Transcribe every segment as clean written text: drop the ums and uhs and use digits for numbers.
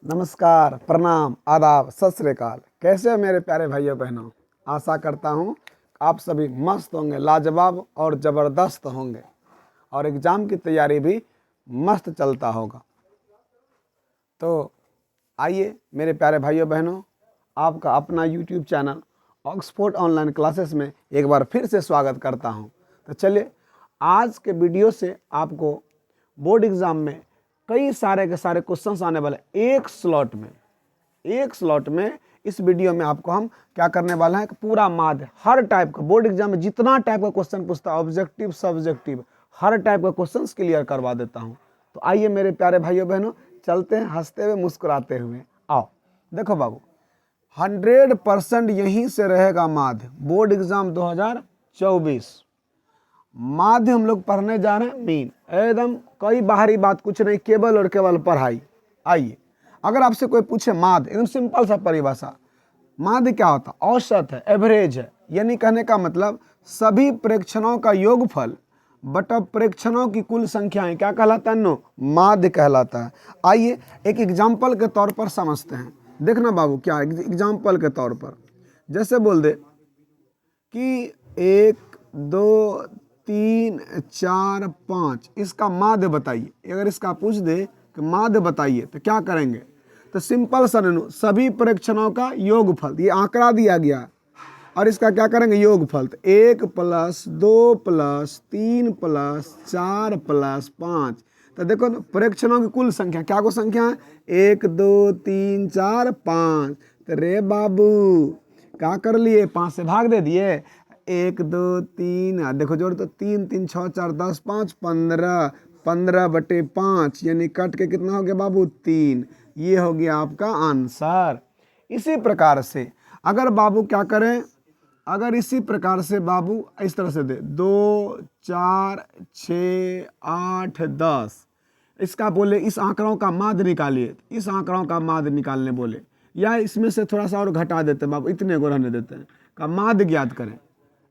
नमस्कार, प्रणाम, आदाब, सत श्री अकाल। कैसे हो मेरे प्यारे भाइयों बहनों। आशा करता हूँ आप सभी मस्त होंगे, लाजवाब और ज़बरदस्त होंगे और एग्ज़ाम की तैयारी भी मस्त चलता होगा। तो आइए मेरे प्यारे भाइयों बहनों, आपका अपना YouTube channel Oxford online classes में एक बार फिर से स्वागत करता हूँ। तो चलिए आज के वीडियो से आपको बोर्ड एग्ज़ाम में कई सारे के सारे क्वेश्चंस आने वाले एक स्लॉट में इस वीडियो में आपको हम क्या करने वाले हैं कि पूरा माध्य हर टाइप का बोर्ड एग्जाम में जितना टाइप का क्वेश्चन पूछता है, ऑब्जेक्टिव सब्जेक्टिव हर टाइप का क्वेश्चंस क्लियर करवा देता हूं। तो आइए मेरे प्यारे भाइयों बहनों, चलते हैं हंसते हुए मुस्कुराते हुए। आओ देखो बाबू, 100% यहीं से रहेगा माध्य। बोर्ड एग्जाम 2024 माध्य हम लोग पढ़ने जा रहे हैं मीन, एकदम कोई बाहरी बात कुछ नहीं, केवल और केवल पढ़ाई। आइए अगर आपसे कोई पूछे माध्य, एकदम सिंपल सा परिभाषा, माध्य क्या होता है? औसत है, एवरेज है। यानी कहने का मतलब सभी प्रेक्षणों का योगफल बटा प्रेक्षणों की कुल संख्याएं क्या कहलाता है? नो, माध्य कहलाता है। आइए एक एग्जाम्पल के तौर पर समझते हैं। देखना बाबू, क्या एग्जाम्पल के तौर पर जैसे बोल दे कि 1 2 3 4 5 इसका माध्य बताइए। अगर इसका पूछ दे कि माध्य बताइए तो क्या करेंगे? तो सिंपल सा नैनो, सभी प्रेक्षणों का योगफल, ये आंकड़ा दिया गया और इसका क्या करेंगे? योगफल। तो 1 + 2 + 3 + 4 + 5। तो देखो प्रेक्षणों की कुल संख्या क्या को संख्या है? 1 2 3 4 5। तो रे बाबू क्या कर लिए? 5 से भाग दे दिए। 1 2 3 देखो जोड़, तो 3 3 6 4 10 5 15, 15/5 यानी कट के कितना हो गया बाबू? 3। ये हो गया आपका आंसर। इसी प्रकार से अगर बाबू क्या करें, अगर इसी प्रकार से बाबू इस तरह से दे 2 4 6 8 10, इसका बोले इस आंकड़ों का माध्य निकालिए, इस आंकड़ों का माध्य निकालने बोले, या इसमें से थोड़ा सा और घटा देते बाबू, इतने को रहने देते हैं, का माध्य ज्ञात करें।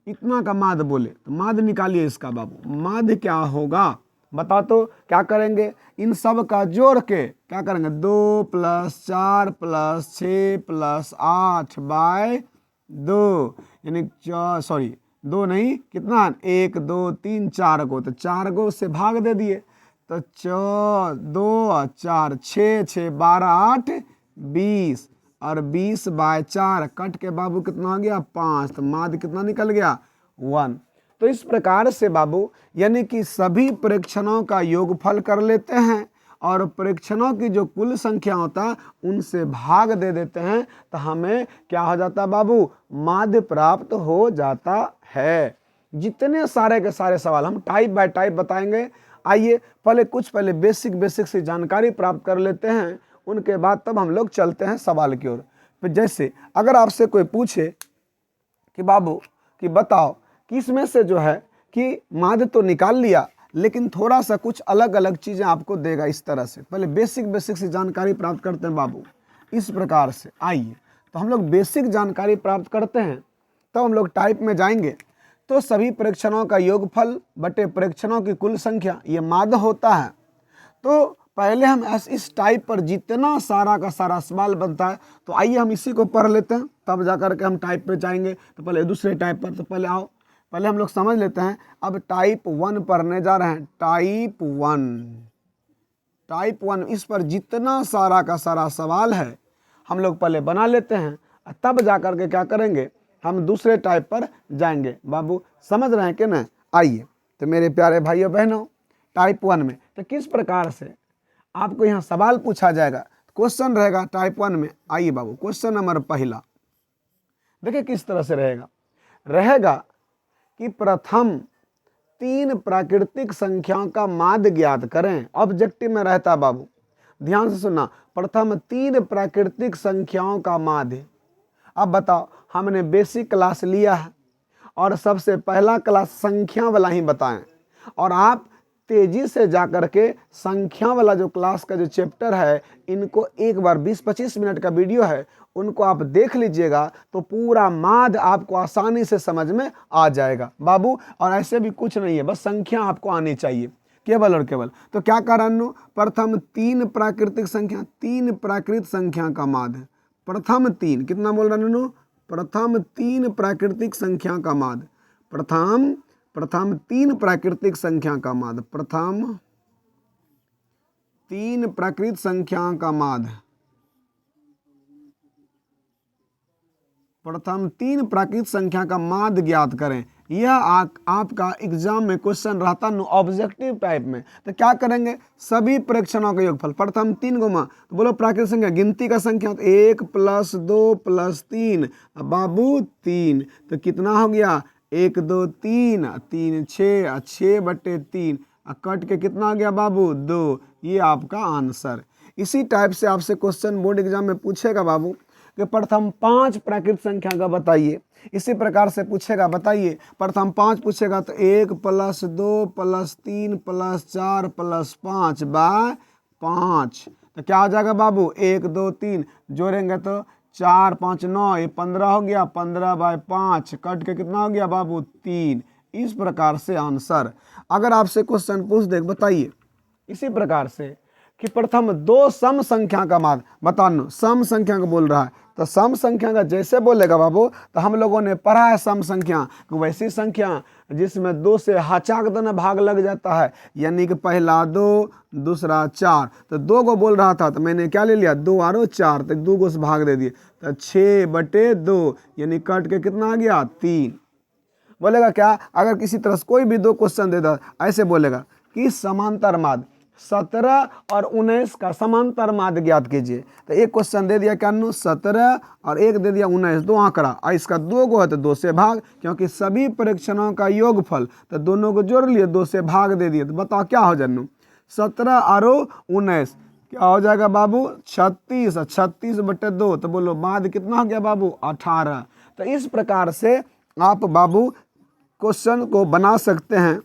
इतना का माध्य बोले तो माध्य निकालिए इसका बाबू। माध्य क्या होगा बता? तो क्या करेंगे? इन सब का जोड़ के क्या करेंगे? 2 + 4 + 6 + 8/2 यानी 2 नहीं, कितना? 1 2 3 4 को, तो 4 को से भाग दे दिए। तो 2 4 6 6 12 8 20 और 20/4 कट के बाबू कितना हो गया? 5। तो माध्य कितना निकल गया? 1। तो इस प्रकार से बाबू यानी कि सभी प्रेक्षणों का योगफल कर लेते हैं और प्रेक्षणों की जो कुल संख्या होता है उनसे भाग दे देते हैं, तो हमें क्या हो जाता है बाबू? माध्य प्राप्त हो जाता है। जितने सारे के सारे सवाल हम टाइप बाय टाइप बताएंगे। आइए पहले बेसिक सी जानकारी प्राप्त कर लेते हैं, उनके बाद तब हम लोग चलते हैं सवाल की ओर। फिर जैसे अगर आपसे कोई पूछे कि बाबू कि बताओ कि इसमें से जो है कि माध्य तो निकाल लिया लेकिन थोड़ा सा कुछ अलग अलग चीज़ें आपको देगा, इस तरह से पहले बेसिक सी जानकारी प्राप्त करते हैं बाबू इस प्रकार से। आइए तो हम लोग बेसिक जानकारी प्राप्त करते हैं, तो हम लोग टाइप में जाएंगे तो सभी प्रेक्षणों का योगफल बटे प्रेक्षणों की कुल संख्या, ये माध्य होता है। तो पहले हम इस टाइप पर जितना सारा का सारा सवाल बनता है, तो आइए हम इसी को पढ़ लेते हैं, तब जा कर के हम टाइप पे जाएंगे। तो पहले दूसरे टाइप पर, तो पहले आओ पहले हम लोग समझ लेते हैं। अब टाइप 1 पढ़ने जा रहे हैं। टाइप 1 इस पर जितना सारा का सारा सवाल है हम लोग पहले बना लेते हैं, तब जा कर के क्या करेंगे? हम दूसरे टाइप पर जाएंगे। बाबू समझ रहे हैं कि ना? आइए तो मेरे प्यारे भाइयों बहनों, टाइप 1 में तो किस प्रकार से आपको यहाँ सवाल पूछा जाएगा, क्वेश्चन रहेगा टाइप 1 में। आइए बाबू क्वेश्चन नंबर पहला देखिए किस तरह से रहेगा कि प्रथम 3 प्राकृतिक संख्याओं का माध्य ज्ञात करें। ऑब्जेक्टिव में रहता बाबू, ध्यान से सुनना, प्रथम 3 प्राकृतिक संख्याओं का माध्य। अब बताओ, हमने बेसिक क्लास लिया है और सबसे पहला क्लास संख्या वाला ही बताएं, और आप तेजी से जाकर के संख्या वाला जो क्लास का जो चैप्टर है, इनको एक बार 20-25 मिनट का वीडियो है, उनको आप देख लीजिएगा तो पूरा माध्य आपको आसानी से समझ में आ जाएगा बाबू। और ऐसे भी कुछ नहीं है, बस संख्या आपको आनी चाहिए। केवल और केवल। तो क्या कह रहा है, प्रथम तीन प्राकृतिक संख्या, तीन प्राकृत संख्या का माध्य, प्रथम तीन, कितना बोल रहा है, प्रथम तीन प्राकृतिक संख्या का माध्य, प्रथम तीन प्राकृतिक संख्या का माध्य, प्रथम तीन प्राकृत संख्या का माध्य, प्रथम तीन प्राकृत संख्या का माध्य ज्ञात करें। यह आपका एग्जाम में क्वेश्चन रहता है ऑब्जेक्टिव टाइप में। तो क्या करेंगे, सभी प्रेक्षणों का योगफल, प्रथम तीन को मान, तो बोलो प्राकृत संख्या, गिनती का संख्या, तो 1 + 2 + 3, बाबू 3, तो कितना हो गया, 1 2 3 3 6, 6/3, कट के कितना आ गया बाबू, 2। ये आपका आंसर। इसी टाइप से आपसे क्वेश्चन बोर्ड एग्जाम में पूछेगा बाबू कि प्रथम 5 प्राकृत संख्या का बताइए। इसी प्रकार से पूछेगा, बताइए प्रथम 5 पूछेगा तो 1 + 2 + 3 + 4 + 5/5, तो क्या हो जाएगा बाबू, 1 2 3, जोड़ेंगे तो 4 5 9, ये 15 हो गया, 15/5, कट के कितना हो गया बाबू, 3। इस प्रकार से आंसर। अगर आपसे क्वेश्चन पूछ दे, बताइए इसी प्रकार से कि प्रथम 2 सम संख्या का माध्य बताना, सम संख्या को बोल रहा है, तो सम संख्या का जैसे बोलेगा बाबू, तो हम लोगों ने पढ़ा है सम संख्या, वैसी संख्या जिसमें 2 से हचाक देना भाग लग जाता है, यानी कि पहला 2 दूसरा 4, तो 2 को बोल रहा था तो मैंने क्या ले लिया, 2 और 4, तो 2 को से भाग दे दिए, तो 6/2, यानी कट के कितना आ गया, 3। बोलेगा क्या, अगर किसी तरह से कोई भी 2 क्वेश्चन दे दो, ऐसे बोलेगा कि समांतर माध्य 17 और 19 का समांतर माध्य ज्ञात कीजिए। तो एक क्वेश्चन दे दिया क्या, 17 और एक दे दिया 19, 2 आंकड़ा, और इसका 2 को है तो 2 से भाग, क्योंकि सभी परीक्षणों का योगफल, तो दोनों को जोड़ लिए, 2 से भाग दे दिए, तो बताओ क्या हो जाए, 17 और 19 क्या हो जाएगा बाबू, 36, 36/2, तो बोलो माध्य कितना हो गया बाबू, 18। तो इस प्रकार से आप बाबू क्वेश्चन को बना सकते हैं।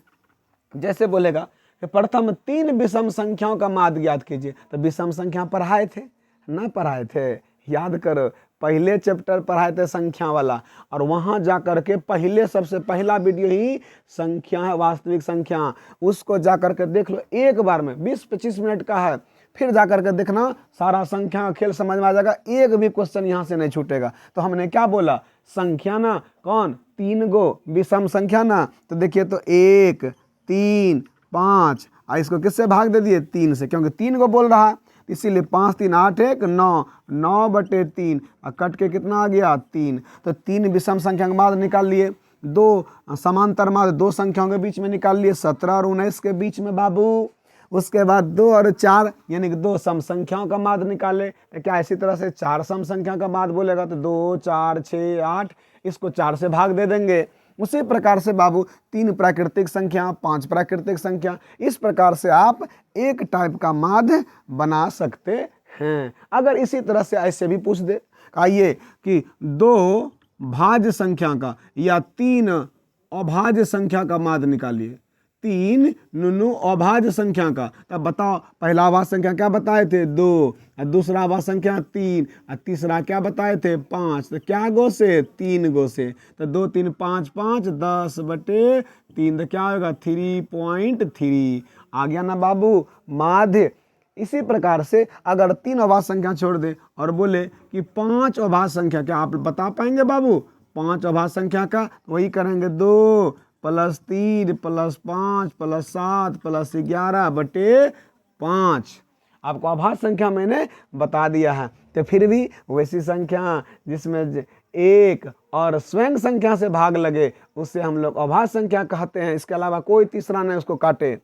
जैसे बोलेगा कि प्रथम 3 विषम संख्याओं का माध्य ज्ञात कीजिए, तो विषम संख्या पढ़ाए थे ना, पढ़ाए थे, याद करो, पहले चैप्टर पढ़ाए थे संख्या वाला, और वहां जा करके पहले सबसे पहला वीडियो ही संख्या है, वास्तविक संख्या, उसको जा करके देख लो एक बार में, 20-25 मिनट का है, फिर जा करके देखना, सारा संख्या का खेल समझ में आ जाएगा, एक भी क्वेश्चन यहाँ से नहीं छूटेगा। तो हमने क्या बोला, संख्या ना कौन, 3 गो विषम संख्या ना, तो देखिए तो 1 3 5, इसको किससे भाग दे दिए, 3 से, क्योंकि 3 को बोल रहा है, इसीलिए 5 3 8 1 9, 9/3, और कट के कितना आ गया, 3। तो 3 विषम संख्या का माध्य निकाल लिए, 2 समांतर माध्य 2 संख्याओं के बीच में निकाल लिए, 17 और 19 के बीच में बाबू। उसके बाद 2 और 4 यानी कि 2 सम संख्याओं का माध्य निकाले, तो क्या इसी तरह से 4 सम संख्या का माध्य बोलेगा, तो 2 4 6 8, इसको 4 से भाग दे देंगे। उसी प्रकार से बाबू 3 प्राकृतिक संख्या, 5 प्राकृतिक संख्या, इस प्रकार से आप एक टाइप का माध्य बना सकते हैं। अगर इसी तरह से ऐसे भी पूछ दे, आइए कि 2 भाज्य संख्या का या 3 अभाज्य संख्या का माध्य निकालिए, 3 नुनु अभाज्य संख्या का, तब बताओ पहला अभाज्य संख्या क्या बताए थे, 2, दूसरा अभाज्य संख्या 3, और तीसरा क्या बताए थे, 5, तो क्या गो से, 3 गो से, तो 2 3 5 5, 10/3, तो क्या होगा 3.3, आ गया ना बाबू माध्य। इसी प्रकार से अगर 3 अभाज्य संख्या छोड़ दे और बोले कि 5 अभाज्य संख्या, क्या आप बता पाएंगे बाबू 5 अभाज्य संख्या का, वही करेंगे 2 + 3 + 5 + 7 + 11/5, आपको अभाज्य संख्या मैंने बता दिया है। तो फिर भी वैसी संख्या जिसमें 1 और स्वयं संख्या से भाग लगे, उससे हम लोग अभाज्य संख्या कहते हैं, इसके अलावा कोई तीसरा नहीं उसको काटे।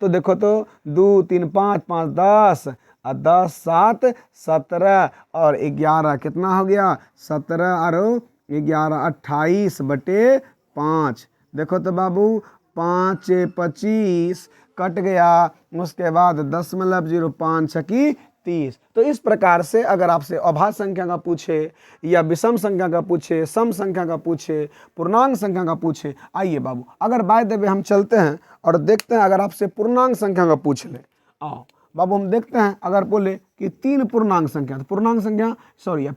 तो देखो तो 2 3 5 5 10, और 10 7 17 और 11 कितना हो गया, 17 और 11 28/5। देखो तो बाबू 5 25 कट गया, उसके बाद 0.5 30। तो इस प्रकार से अगर आपसे अभाज्य संख्या का पूछे या विषम संख्या का पूछे, सम संख्या का पूछे, पूर्णांक संख्या का पूछे, आइए बाबू अगर बाय द वे हम चलते हैं और देखते हैं, अगर आपसे पूर्णांक संख्या का पूछ ले, आओ बाबू हम देखते हैं, अगर बोले कि 3 पूर्णांक संख्या, तो पूर्णांक संख्या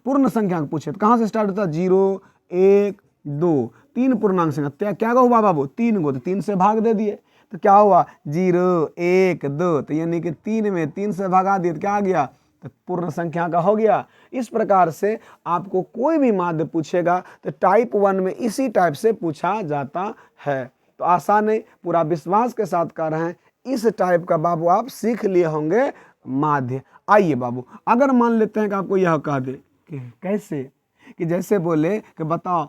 पूर्ण संख्या का पूछे, तो कहाँ से स्टार्ट होता है, 0 1 2, 3 पूर्णांक संख्या, क्या हुआ बाबू 3 गो, तो 3 से भाग दे दिए, तो क्या हुआ 0 1 2, तो यानी कि 3 में 3 से भगा दिए तो क्या आ गया, तो पूर्ण संख्या का हो गया। इस प्रकार से आपको कोई भी माध्य पूछेगा तो टाइप 1 में इसी टाइप से पूछा जाता है। तो आसान है, पूरा विश्वास के साथ कर रहे हैं, इस टाइप का बाबू आप सीख लिए होंगे माध्य। आइए बाबू, अगर मान लेते हैं कि आपको यह कह दे कि कैसे, कि जैसे बोले कि बताओ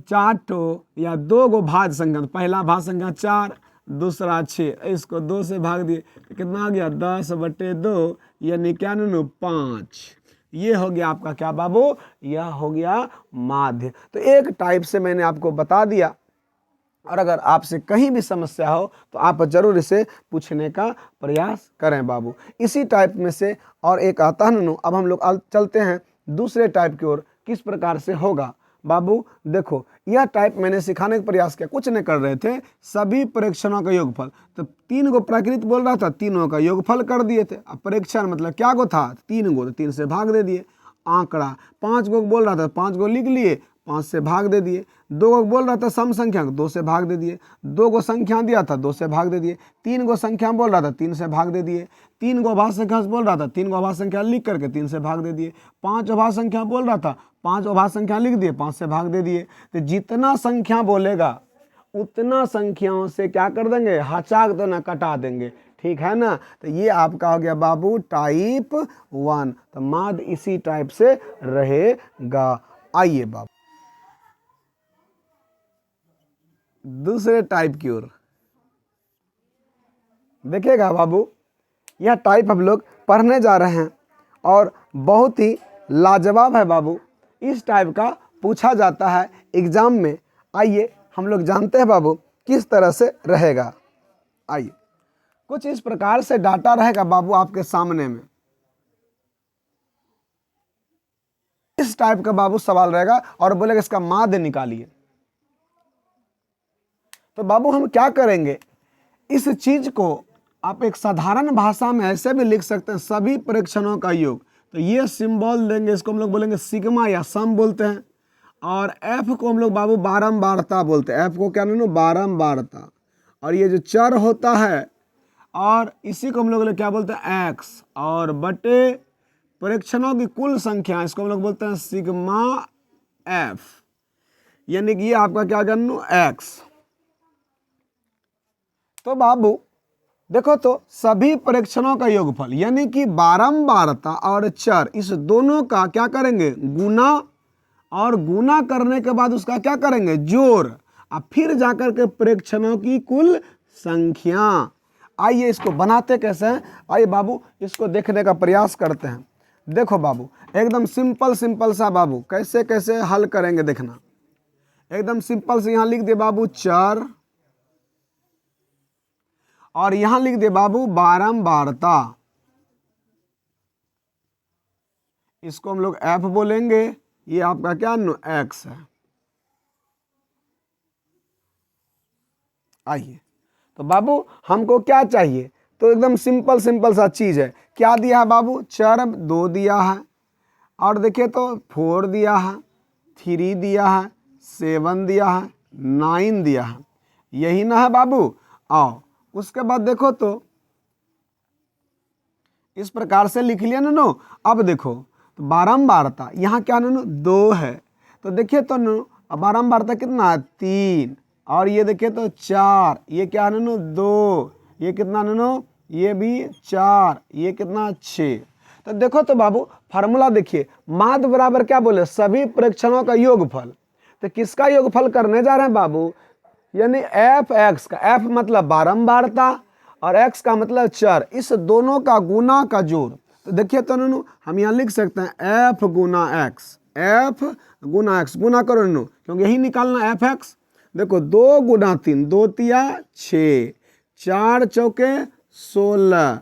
4 ठो या 2 गो भाज्य संख्या, तो पहला भाज्य संख्या 4, दूसरा 6, इसको 2 से भाग दिए तो कितना आ गया 10/2, यानी क्या नो 5। ये हो गया आपका क्या बाबू, यह हो गया माध्य। तो एक टाइप से मैंने आपको बता दिया, और अगर आपसे कहीं भी समस्या हो तो आप जरूर इसे पूछने का प्रयास करें बाबू। इसी टाइप में से और एक आता है नो। अब हम लोग चलते हैं दूसरे टाइप की ओर, किस प्रकार से होगा बाबू। देखो यह टाइप मैंने सिखाने का प्रयास किया, कुछ नहीं कर रहे थे, सभी परीक्षणों का योगफल, तो 3 गो प्राकृत बोल रहा था, तीनों का योगफल कर दिए थे। अब परीक्षण मतलब क्या गो था, 3 गो, तो 3 से भाग दे दिए। आंकड़ा 5 गो बोल रहा था, 5 गो लिख लिए, 5 से भाग दे दिए। 2 गो बोल रहा था सम संख्या, 2 से भाग दे दिए। 2 गो संख्या दिया था, 2 से भाग दे दिए। 3 गो संख्या बोल रहा था, 3 से भाग दे दिए। 3 गो अभाज्य संख्या बोल रहा था, 3 गो अभाज्य संख्या लिख करके 3 से भाग दे दिए। 5 अभाज्य संख्या बोल रहा था, 5 अभाज्य संख्या लिख दिए, 5 से भाग दे दिए। तो जितना संख्या बोलेगा उतना संख्याओं से क्या कर देंगे, हचाक तो ना कटा देंगे, ठीक है ना। तो ये आपका हो गया बाबू टाइप 1। तो माध्य इसी टाइप से रहेगा। आइए बाबू दूसरे टाइप की ओर देखिएगा बाबू, यह टाइप हम लोग पढ़ने जा रहे हैं और बहुत ही लाजवाब है बाबू। इस टाइप का पूछा जाता है एग्जाम में। आइए हम लोग जानते हैं बाबू किस तरह से रहेगा। आइए कुछ इस प्रकार से डाटा रहेगा बाबू आपके सामने में। इस टाइप का बाबू सवाल रहेगा और बोलेगा इसका माध्य निकालिए। तो बाबू हम क्या करेंगे, इस चीज को आप एक साधारण भाषा में ऐसे भी लिख सकते हैं, सभी परीक्षणों का योग। तो ये सिंबल देंगे, इसको हम लोग बोलेंगे सिग्मा या सम बोलते हैं। और एफ को हम लोग बाबू बारंबारता बोलते हैं। एफ को क्या नाम, बारंबारता। और ये जो चर होता है, और इसी को हम लोग क्या बोलते हैं, एक्स। और बटे परीक्षणों की कुल संख्या, इसको हम लोग बोलते हैं सिग्मा एफ, यानी कि ये आपका क्या करना, एक्स। तो बाबू देखो, तो सभी परीक्षणों का योगफल यानी कि बारंबारता और चर, इस दोनों का क्या करेंगे, गुना, और गुना करने के बाद उसका क्या करेंगे, जोड़, और फिर जाकर के परीक्षणों की कुल संख्या। आइए इसको बनाते कैसे हैं, आइए बाबू इसको देखने का प्रयास करते हैं। देखो बाबू एकदम सिंपल सिंपल सा बाबू, कैसे कैसे हल करेंगे देखना। एकदम सिंपल से यहां लिख दे बाबू चर, और यहां लिख दे बाबू बारंबारता। इसको हम लोग एफ बोलेंगे, ये आपका क्या एक्स है। आइए तो बाबू हमको क्या चाहिए, तो एकदम सिंपल सिंपल सा चीज है। क्या दिया है बाबू, चर 2 दिया है, और देखिए तो 4 दिया है, 3 दिया है, 7 दिया है, 9 दिया है, यही ना है बाबू। आओ उसके बाद देखो तो इस प्रकार से लिख लिया ना नो। अब देखो तो बारंबारता यहाँ क्या नो 2 है, तो देखिए तो नो बारंबारता कितना है 3, और ये देखिए तो 4, ये क्या है नो 2, ये कितना नो, ये भी 4, ये कितना 6। तो देखो तो बाबू फार्मूला देखिए, माध्य बराबर क्या बोले, सभी परीक्षणों का योगफल। तो किसका योगफल करने जा रहे हैं बाबू, यानी एफ एक्स का, एफ मतलब बारंबारता और एक्स का मतलब चर, इस दोनों का गुना का जोड़। तो देखिए तो नो हम यहाँ लिख सकते हैं एफ गुना एक्स, एफ गुना एक्स, गुना करो नो क्योंकि यही निकालना एफ एक्स। देखो 2 गुना 3, 2 तिया 6, 4 चौके 16,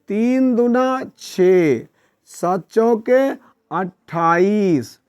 3 दूना 6, 7 चौके 28,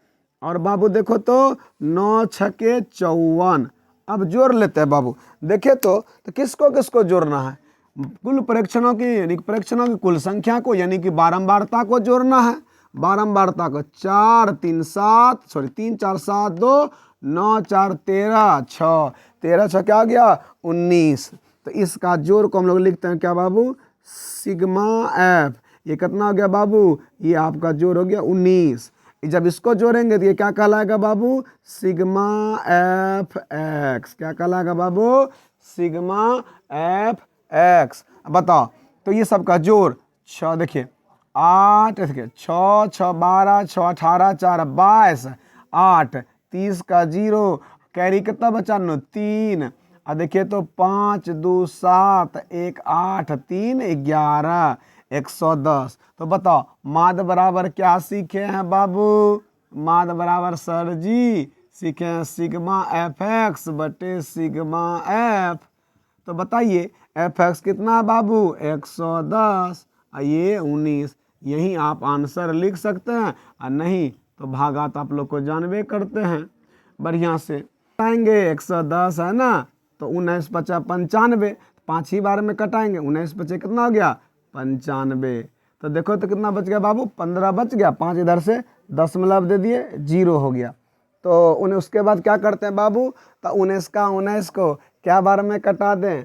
और बाबू देखो तो 9 छके 54। अब जोड़ लेते हैं बाबू, देखे तो किसको किसको जोड़ना है, कुल परीक्षणों की यानी परीक्षणों की कुल संख्या को, यानी कि बारंबारता को जोड़ना है। बारंबारता को 4 3 7 सॉरी 3 4 7 2 9 4 13 6, 13 6 क्या आ गया 19। तो इसका जोड़ को हम लोग लिखते हैं क्या बाबू, सिग्मा एफ। ये कितना हो गया बाबू, ये आपका जोड़ हो गया 19। जब इसको जोड़ेंगे तो ये क्या कहलाएगा बाबू, सिग्मा एफ एक्स। क्या कहलाएगा बाबू, सिग्मा एफ एक्स। बताओ, तो ये सबका जोड़ 6, देखिए 8, देखिए 6 6 12, 6 18 4 22, 8 30 का 0, कैरी कितना बचा 9 3, और देखिए तो 5 2 7 1 8 3 11 110। तो बताओ माद बराबर क्या सीखे हैं बाबू, माद बराबर सर जी सीखे हैं सिग्मा एफ एक्स बटे सिग्मा एफ। तो बताइए एफ एक्स कितना है बाबू, 110, ये 19। यही आप आंसर लिख सकते हैं, और नहीं तो भागात आप लोग को जानबे करते हैं बढ़िया से। आएंगे 110 है ना, तो 19 पचा 95, 5 ही बार में कटाएंगे, 19 पचे कितना हो गया 95। तो देखो तो कितना बच गया बाबू, 15 बच गया, 5 इधर से दशमलव दे दिए, 0 हो गया। तो उन्हें उसके बाद क्या करते हैं बाबू, तो 19 का 19 को क्या बार में कटा दें।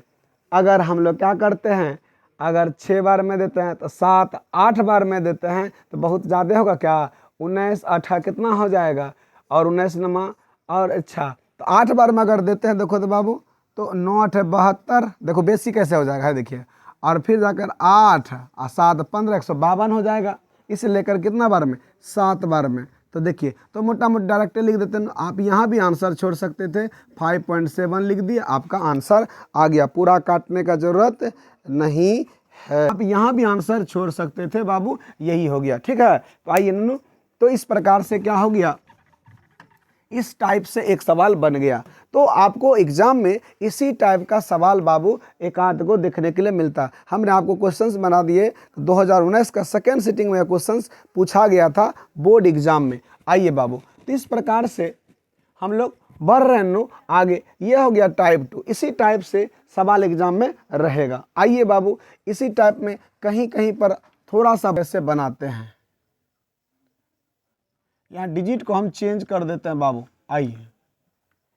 अगर हम लोग क्या करते हैं, अगर 6 बार में देते हैं तो 7 8 बार में देते हैं तो बहुत ज़्यादा होगा क्या, 19 8 कितना हो जाएगा, और 19 नमा, और अच्छा तो 8 बार में अगर देते हैं देखो तो बाबू, तो 9 8 72, देखो बेसी कैसे हो जाएगा है देखिए, और फिर जाकर 8 और 7 15 152 हो जाएगा। इसे लेकर कितना बार में, 7 बार में। तो देखिए तो मोटा मोटा डायरेक्ट लिख देते हैं, आप यहाँ भी आंसर छोड़ सकते थे, 5.7 लिख दिए, आपका आंसर आ गया, पूरा काटने का जरूरत नहीं है। आप यहाँ भी आंसर छोड़ सकते थे बाबू, यही हो गया, ठीक है। तो आइए नन्नू, तो इस प्रकार से क्या हो गया, इस टाइप से एक सवाल बन गया। तो आपको एग्जाम में इसी टाइप का सवाल बाबू एक आध को देखने के लिए मिलता। हमने आपको क्वेश्चंस बना दिए, 2019 का सेकेंड सिटिंग में क्वेश्चंस पूछा गया था बोर्ड एग्जाम में। आइए बाबू, तो इस प्रकार से हम लोग बढ़ रहे हैं आगे। ये हो गया टाइप 2, इसी टाइप से सवाल एग्जाम में रहेगा। आइए बाबू, इसी टाइप में कहीं कहीं पर थोड़ा सा वैसे बनाते हैं, यहाँ डिजिट को हम चेंज कर देते हैं बाबू। आइए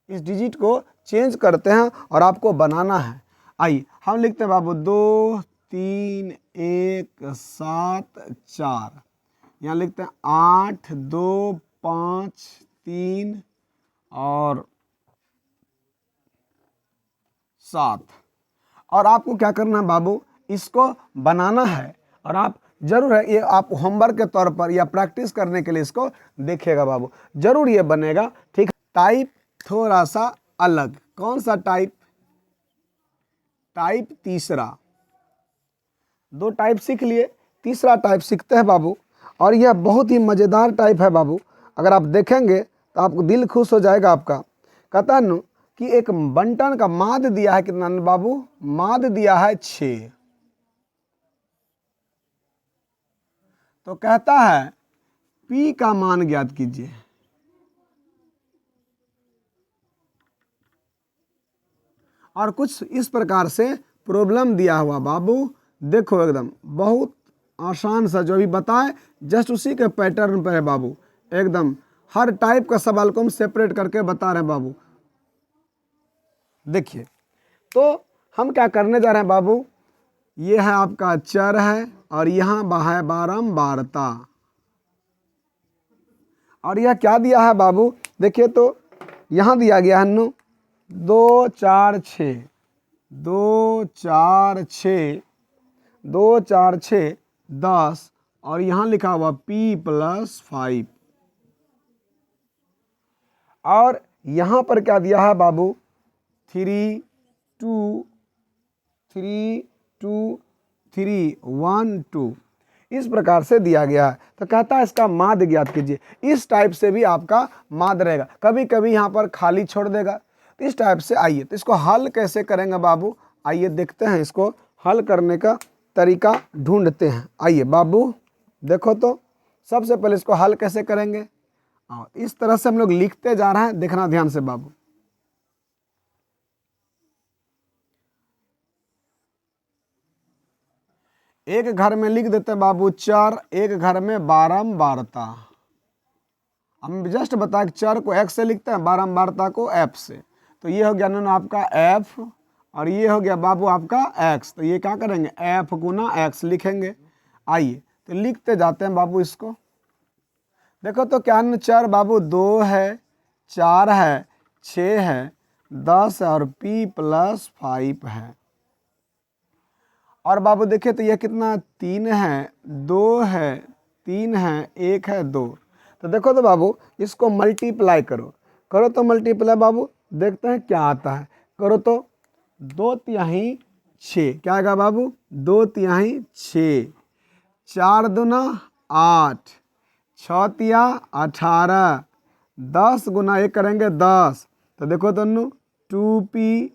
इस डिजिट को चेंज करते हैं और आपको बनाना है। आइए हम लिखते हैं बाबू 2 3 1 7 4, यहाँ लिखते हैं 8 2 5 3 और 7। और आपको क्या करना है बाबू, इसको बनाना है, और आप जरूर है ये आप होमवर्क के तौर पर या प्रैक्टिस करने के लिए इसको देखिएगा बाबू, जरूर ये बनेगा, ठीक है। टाइप थोड़ा सा अलग, कौन सा टाइप, टाइप तीसरा। 2 टाइप सीख लिए, तीसरा टाइप सीखते हैं बाबू, और यह बहुत ही मज़ेदार टाइप है बाबू। अगर आप देखेंगे तो आपको दिल खुश हो जाएगा आपका। कहता है न कि एक बंटन का माद दिया है कितना बाबू, माद दिया है 6। तो कहता है P का मान ज्ञात कीजिए। और कुछ इस प्रकार से प्रॉब्लम दिया हुआ बाबू, देखो एकदम बहुत आसान सा, जो भी बताए जस्ट उसी के पैटर्न पर है बाबू। एकदम हर टाइप का सवाल को हम सेपरेट करके बता रहे हैं बाबू। देखिए तो हम क्या करने जा रहे हैं बाबू, ये है आपका चर है, और यहाँ है बारंबारता, और यह क्या दिया है बाबू, देखिए तो यहाँ दिया गया है 2 4 6 2 4 6 2 4 6 10, और यहाँ लिखा हुआ P+5। और यहाँ पर क्या दिया है बाबू, 3 2 3 2 3 1 2, इस प्रकार से दिया गया है। तो कहता है इसका माद ज्ञात कीजिए। इस टाइप से भी आपका माद रहेगा, कभी कभी यहाँ पर खाली छोड़ देगा, तो इस टाइप से। आइए तो इसको हल कैसे करेंगे बाबू, आइए देखते हैं, इसको हल करने का तरीका ढूंढते हैं। आइए बाबू देखो तो सबसे पहले इसको हल कैसे करेंगे, और इस तरह से हम लोग लिखते जा रहे हैं, देखना ध्यान से बाबू। एक घर में लिख देते हैं बाबू चर, एक घर में बारंबारता। हम जस्ट बताया कि चर को x से लिखते हैं, बारंबारता को f से। तो ये हो गया ना आपका f, और ये हो गया बाबू आपका x। तो ये क्या करेंगे, f गुना x लिखेंगे। आइए तो लिखते जाते हैं बाबू इसको। देखो तो क्या चार बाबू 2 है, 4 है, 6 है, 10 है और p + 5 है। और बाबू देखिए तो ये कितना 3 है, 2 है, 3 है, 1 है, 2। तो देखो तो बाबू इसको मल्टीप्लाई करो, करो तो मल्टीप्लाई बाबू, देखते हैं क्या आता है। करो तो 2 तिहाई 6, क्या आएगा बाबू 2 तिहाई 6, 4 दूना 8, 6 तिया 18, 10 गुना 1 करेंगे 10। तो देखो तो 2p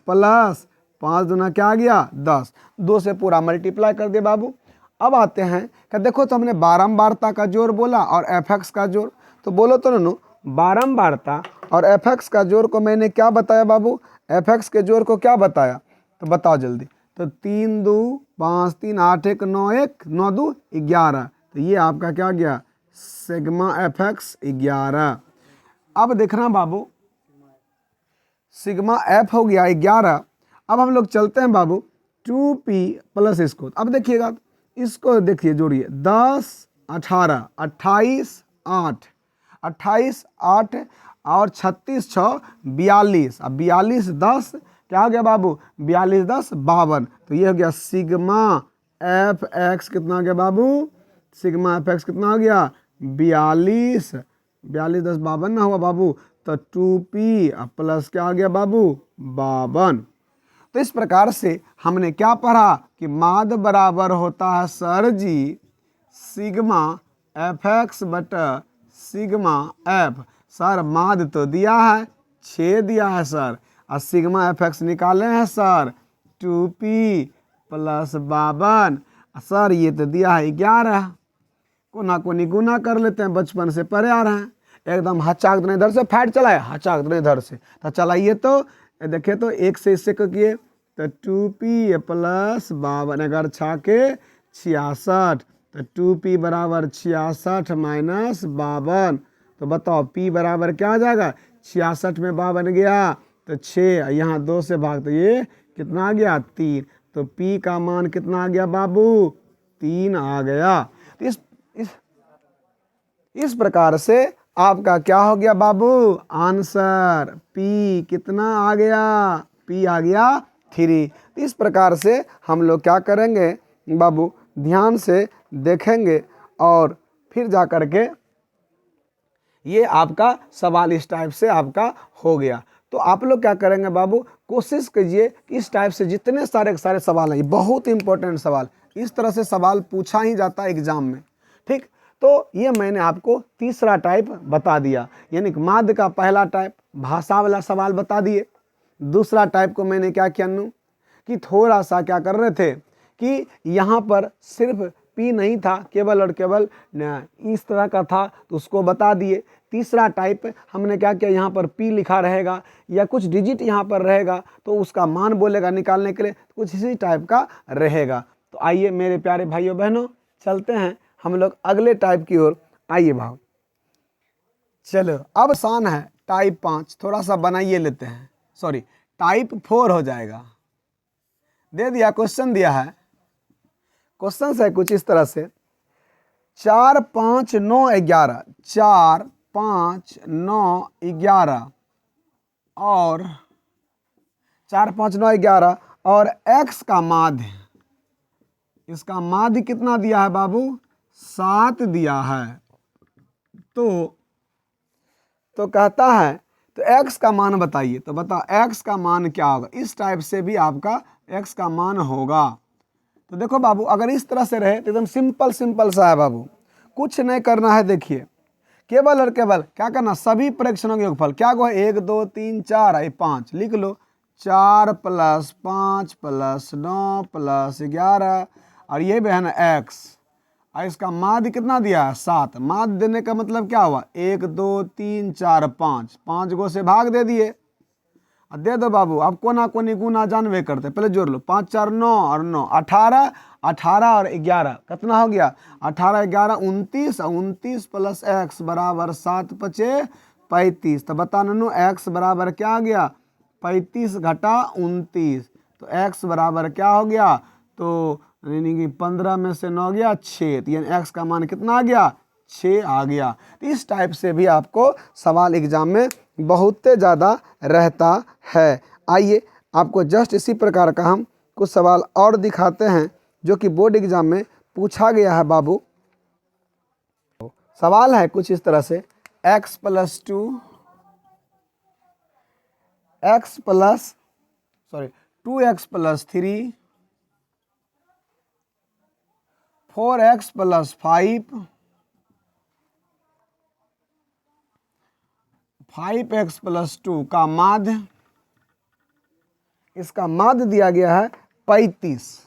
प्लस 5 दूना क्या आ गया 10, 2 से पूरा मल्टीप्लाई कर दिए बाबू। अब आते हैं कि देखो तो हमने बारंबारता का जोड़ बोला और fx का जोड़, तो बोलो तो ननू बारंबारता और fx का जोड़ को मैंने क्या बताया बाबू, fx के जोड़ को क्या बताया, तो बताओ जल्दी। तो 3 2 5 3 8 1 9 1 9 2 11, तो ये आपका क्या गया सिग्मा fx 11। अब देखना बाबू सिग्मा f हो गया 11। अब हम लोग चलते हैं बाबू 2p प्लस इसको। अब देखिएगा इसको देखिए जोड़िए 10 18 28 8 28 8 और 36 6 42। अब 42 10 क्या हो गया बाबू 42 10 52। तो ये हो गया सिग्मा एफ एक्स कितना हो गया बाबू, सिग्मा एफ एक्स कितना हो गया 42 42 10 52 ना हुआ बाबू। तो 2p प्लस क्या आ गया बाबू 52। तो इस प्रकार से हमने क्या पढ़ा कि माद बराबर होता है सर जी सिग्मा एफ एक्स बटा सिग्मा एफ। सर माद तो दिया है 6 दिया है सर, और सिग्मा एफ एक्स निकाले हैं सर 2p प्लस 52। सर ये तो दिया है 11, कोना कोनी गुना कर लेते हैं, बचपन से पढ़े आ रहे हैं। एकदम हचाक देने इधर से फैट चलाए, हचाक देने इधर से, तो चलाइए तो देखिए तो 1 से इससे को किए तो 2p प्लस 52 अगर छाके 66, तो 2p बराबर 66 माइनस 52। तो बताओ p बराबर क्या आ जाएगा 66 में 52 गया तो 6, यहाँ 2 से भाग तो ये कितना आ गया 3। तो p का मान कितना आ गया बाबू 3 आ गया। तो इस प्रकार से आपका क्या हो गया बाबू आंसर p कितना आ गया, p आ गया 3। इस प्रकार से हम लोग क्या करेंगे बाबू ध्यान से देखेंगे और फिर जा कर के ये आपका सवाल इस टाइप से आपका हो गया। तो आप लोग क्या करेंगे बाबू कोशिश कीजिए इस टाइप से जितने सारे सवाल हैं, बहुत इंपॉर्टेंट सवाल, इस तरह से सवाल पूछा ही जाता है एग्जाम में। ठीक, तो ये मैंने आपको तीसरा टाइप बता दिया, यानी कि माध्य का पहला टाइप भाषा वाला सवाल बता दिए। दूसरा टाइप को मैंने क्या किया कि थोड़ा सा क्या कर रहे थे कि यहाँ पर सिर्फ p नहीं था, केवल और केवल इस तरह का था तो उसको बता दिए। तीसरा टाइप हमने क्या किया, यहाँ पर p लिखा रहेगा या कुछ डिजिट यहाँ पर रहेगा तो उसका मान बोलेगा निकालने के लिए, कुछ इसी टाइप का रहेगा। तो आइए मेरे प्यारे भाइयों बहनों चलते हैं हम लोग अगले टाइप की ओर। आइए भाव, चलो अब आसान है टाइप 5, थोड़ा सा बनाइए लेते हैं, सॉरी टाइप 4 हो जाएगा। दे दिया क्वेश्चन दिया है, क्वेश्चन है कुछ इस तरह से 4 5 9 11, 4 5 9 11 और 4 5 9 11 और x का माध्य, इसका माध्य कितना दिया है बाबू 7 दिया है। तो कहता है तो x का मान बताइए, तो बताओ x का मान क्या होगा। इस टाइप से भी आपका x का मान होगा। तो देखो बाबू अगर इस तरह से रहे तो एकदम सिंपल सा है बाबू, कुछ नहीं करना है। देखिए केवल और केवल क्या करना, सभी परीक्षणों के योगफल क्या को 1 2 3 4 5 लिख लो, 4 + 5 + 9 + 11 और ये भी है ना x, और इसका माध्य कितना दिया है 7। माध्य देने का मतलब क्या हुआ 1 2 3 4 5, 5 गो से भाग दे दिए और दे दो बाबू। अब कोना कोनी गुना जानवे करते, पहले जोड़ लो 5 4 9 और 9 18, 18 और 11 कितना हो गया 18 11 29, 29 प्लस x बराबर 7 5 35। तो बता ननू x बराबर क्या आ गया 35 घटा 29, तो x बराबर क्या हो गया, तो यानी कि 15 में से 9 गया 6, तो यानी x का मान कितना आ गया, 6 आ गया। तो इस टाइप से भी आपको सवाल एग्जाम में बहुत ज़्यादा रहता है। आइए आपको जस्ट इसी प्रकार का हम कुछ सवाल और दिखाते हैं जो कि बोर्ड एग्जाम में पूछा गया है बाबू। सवाल है कुछ इस तरह से, x plus 2x plus 3, 4x plus 5, 5x plus 2 का माध्य, इसका माध्य दिया गया है 35।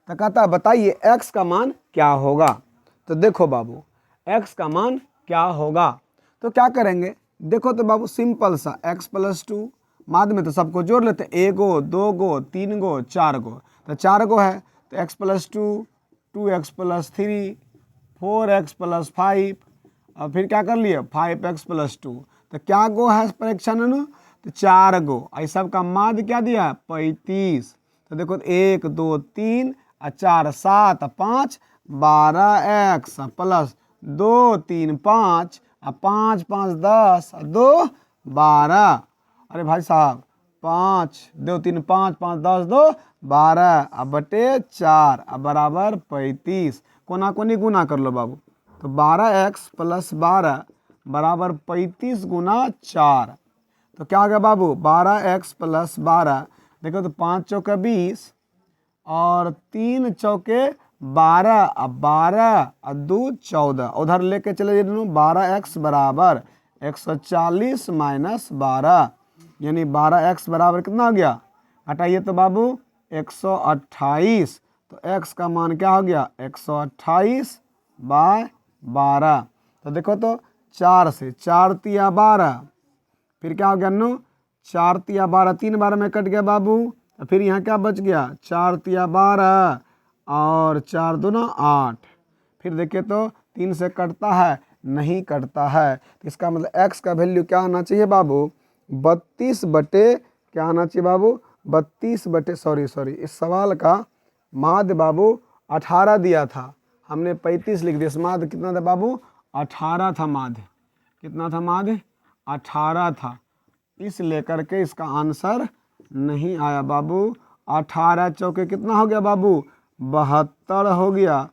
तो कहता बताइए x का मान क्या होगा। तो देखो बाबू x का मान क्या होगा, तो क्या करेंगे, देखो तो बाबू सिंपल सा, x प्लस 2 माध्य में तो सबको जोड़ लेते हैं, 1 गो 2 गो 3 गो 4 गो, तो 4 गो है, तो x plus 2, 2x plus 3, 4x plus 5, और फिर क्या कर लिए 5x प्लस 2, तो क्या गो है परीक्षा में, तो 4 गो, आई सब का माध्य क्या दिया 35। तो देखो 1 2 3 और 4 7 5 12x प्लस 2 3 5 और 5 5 10 और 2 12, अरे भाई साहब 5 2 3 5 5 10 2 12 अब बटे 4 अब बराबर 35, कोना कोनी गुना कर लो बाबू, तो 12x प्लस 12 बराबर 35 गुना 4, तो क्या हो गया बाबू 12x प्लस 12, देखो तो 5 चौके 20 और 3 चौके 12, अब 12 और 2 14, उधर लेके चले जाइए, 12x बराबर 140 माइनस 12, यानी 12x बराबर कितना हो गया, हटाइए तो बाबू 128, तो x का मान क्या हो गया 128 बाय 12, तो देखो तो 4 से 4 तिया 12, फिर क्या हो गया 9, 4 तिया 12 3 बार में कट गया बाबू, तो फिर यहाँ क्या बच गया 4 तिया 12 और 4 दूना 8, फिर देखिए तो 3 से कटता है, नहीं कटता है, तो इसका मतलब x का वैल्यू क्या आना चाहिए बाबू 32 बटे क्या आना चाहिए बाबू 32 बटे सॉरी इस सवाल का माध्य बाबू 18 दिया था, हमने 35 लिख दिया, इस माध्य कितना था बाबू 18 था, माध्य कितना था, माध्य 18 था, इस लेकर के इसका आंसर नहीं आया बाबू। 18 चौके कितना हो गया बाबू 72 हो गया,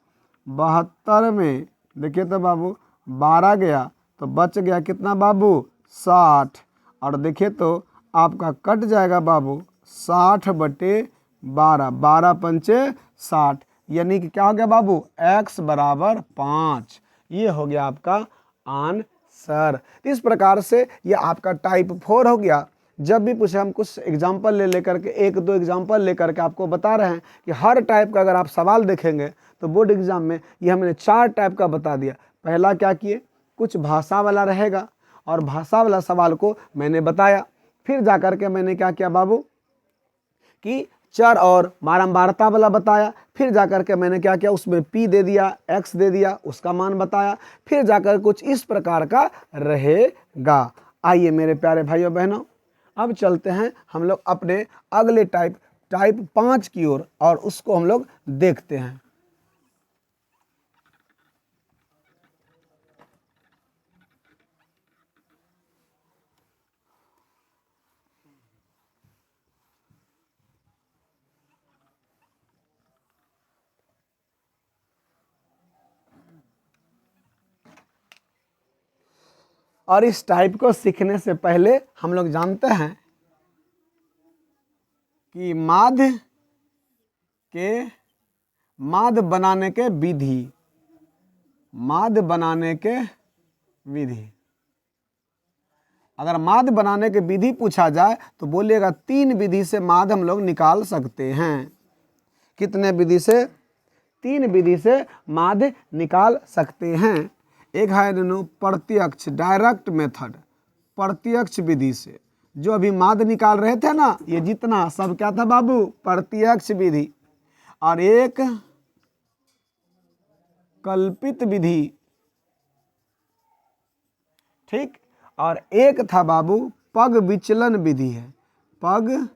72 में देखिए तो बाबू 12 गया तो बच गया कितना बाबू 60, और देखिए तो आपका कट जाएगा बाबू 60 बटे 12, 12 पंचे 60, यानी कि क्या हो गया बाबू x बराबर 5, ये हो गया आपका आंसर। इस प्रकार से ये आपका टाइप 4 हो गया। जब भी पूछे हम कुछ एग्जाम्पल लेकर के, एक दो एग्जाम्पल लेकर के आपको बता रहे हैं कि हर टाइप का अगर आप सवाल देखेंगे तो बोर्ड एग्जाम में ये हमने 4 टाइप का बता दिया। पहला क्या किए, कुछ भाषा वाला रहेगा और भाषा वाला सवाल को मैंने बताया, फिर जाकर के मैंने क्या किया बाबू कि चर और बारंबारता वाला बताया, फिर जाकर के मैंने क्या किया उसमें p दे दिया, x दे दिया, उसका मान बताया, फिर जाकर कुछ इस प्रकार का रहेगा। आइए मेरे प्यारे भाइयों बहनों, अब चलते हैं हम लोग अपने अगले टाइप 5 की ओर और उसको हम लोग देखते हैं। और इस टाइप को सीखने से पहले हम लोग जानते हैं कि माध्य बनाने के विधि, माध्य बनाने के विधि, अगर माध्य बनाने के विधि पूछा जाए तो बोलिएगा 3 विधि से माध्य हम लोग निकाल सकते हैं। कितने विधि से, 3 विधि से माध्य निकाल सकते हैं। एक है प्रत्यक्ष डायरेक्ट मेथड, प्रत्यक्ष विधि से, जो अभी माध्य निकाल रहे थे ना, ये जितना सब क्या था बाबू प्रत्यक्ष विधि, और एक कल्पित विधि, ठीक, और एक था बाबू पग विचलन विधि है, पग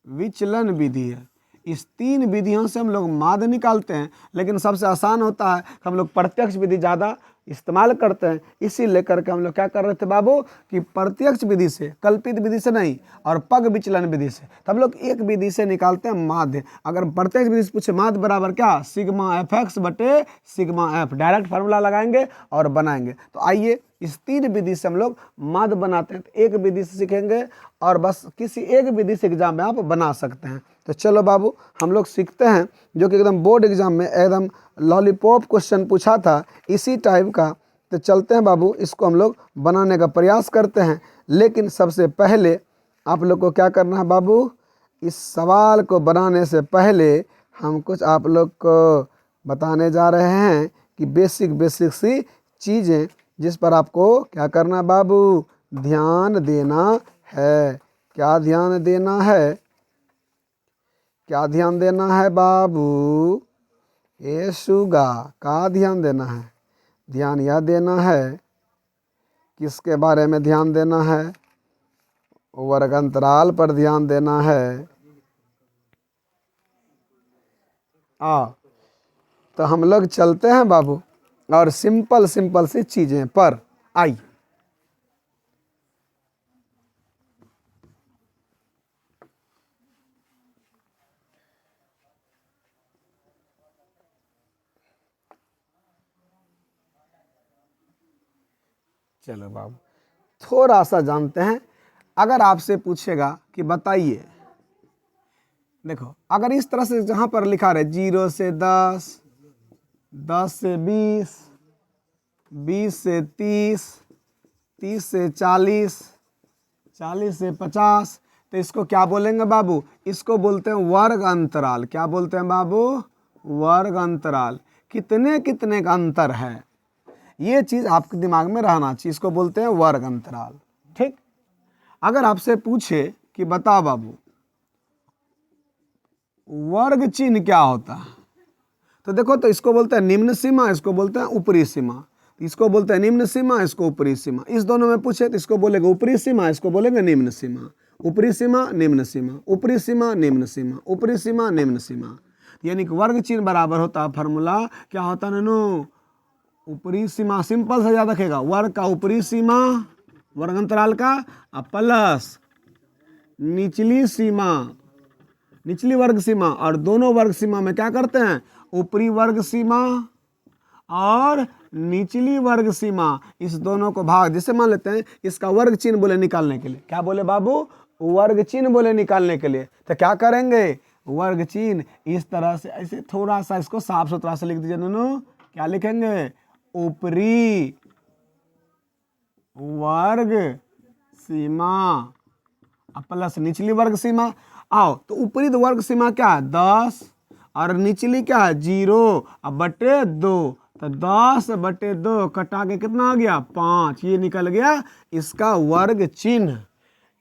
विचलन विधि है। इस 3 विधियों से हम लोग माद निकालते हैं, लेकिन सबसे आसान होता है, हम लोग प्रत्यक्ष विधि ज़्यादा इस्तेमाल करते हैं। इसी लेकर के हम लोग क्या कर रहे थे बाबू कि प्रत्यक्ष विधि से, कल्पित विधि से नहीं, और पग विचलन विधि से, तो हम लोग एक विधि से निकालते हैं माध्य। अगर प्रत्यक्ष विधि से पूछे माध्य बराबर क्या, सिग्मा एफ एक्स बटे सिग्मा एफ, डायरेक्ट फार्मूला लगाएंगे और बनाएंगे। तो आइए इस 3 विधि से हम लोग माध्य बनाते हैं। तो एक विधि से सीखेंगे और बस किसी एक विधि से एग्जाम में आप बना सकते हैं। तो चलो बाबू हम लोग सीखते हैं, जो कि एकदम बोर्ड एग्जाम में एकदम लॉलीपॉप क्वेश्चन पूछा था इसी टाइप का। तो चलते हैं बाबू, इसको हम लोग बनाने का प्रयास करते हैं। लेकिन सबसे पहले आप लोग को क्या करना है बाबू, इस सवाल को बनाने से पहले हम कुछ आप लोग को बताने जा रहे हैं कि बेसिक सी चीज़ें जिस पर आपको क्या करना है बाबू, ध्यान देना है। क्या ध्यान देना है, क्या ध्यान देना है बाबू, ए शुगा, का ध्यान देना है। ध्यान यह देना है, किसके बारे में ध्यान देना है, वर्ग अंतराल पर ध्यान देना है। तो हम लोग चलते हैं बाबू और सिंपल सी चीज़ें पर आई। चलो बाबू थोड़ा सा जानते हैं। अगर आपसे पूछेगा कि बताइए, देखो अगर इस तरह से जहाँ पर लिखा रहे 0 से 10, 10 से 20, 20 से 30, 30 से 40, 40 से 50, तो इसको क्या बोलेंगे बाबू, इसको बोलते हैं वर्ग अंतराल। क्या बोलते हैं बाबू, वर्ग अंतराल। कितने कितने का अंतर है, ये चीज़ आपके दिमाग में रहना चाहिए। इसको बोलते हैं वर्ग अंतराल। ठीक। अगर आपसे पूछे कि बता बाबू वर्ग चिन्ह क्या होता है, तो देखो, तो इसको बोलते हैं निम्न सीमा, इसको बोलते हैं ऊपरी सीमा। इसको बोलते हैं निम्न सीमा, इसको ऊपरी सीमा। इस दोनों में पूछे तो इसको बोलेंगे ऊपरी सीमा, इसको बोलेंगे निम्न सीमा। ऊपरी सीमा निम्न सीमा, ऊपरी सीमा निम्न सीमा, ऊपरी सीमा निम्न सीमा। यानी कि वर्ग चिन्ह बराबर होता है, फार्मूला क्या होता है ननू, ऊपरी सीमा। सिंपल से याद रखेगा, वर्ग का ऊपरी सीमा वर्ग अंतराल का, प्लस निचली सीमा, निचली वर्ग सीमा। और दोनों वर्ग सीमा में क्या करते हैं, ऊपरी वर्ग सीमा और निचली वर्ग सीमा, इस दोनों को भाग। जैसे मान लेते हैं इसका वर्ग चिन्ह बोले निकालने के लिए, क्या बोले बाबू, वर्ग चिन्ह बोले निकालने के लिए, तो क्या करेंगे, वर्ग चिन्ह इस तरह से, ऐसे थोड़ा सा इसको साफ सुथरा से लिख दीजिए दोनों। क्या लिखेंगे, ऊपरी वर्ग सीमा प्लस निचली वर्ग सीमा। आओ तो ऊपरी वर्ग सीमा क्या है 10 और निचली क्या है 0 अब बटे 2, तो 10 बटे 2 कटा के कितना आ गया 5, ये निकल गया इसका वर्ग चिन्ह।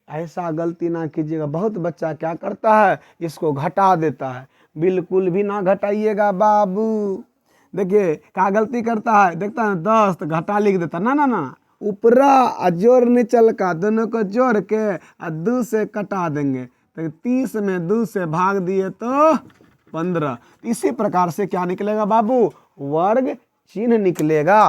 ऐसा गलती ना कीजिएगा, बहुत बच्चा क्या करता है इसको घटा देता है, बिल्कुल भी ना घटाइएगा बाबू। देखिए क्या गलती करता है, देखता है 10 तो घटा लिख देता, ना ना ना, ऊपरा और जोड़ निचल का दोनों को जोड़ के और 2 से कटा देंगे, तो 30 में 2 से भाग दिए तो 15। इसी प्रकार से क्या निकलेगा बाबू, वर्ग चिन्ह निकलेगा।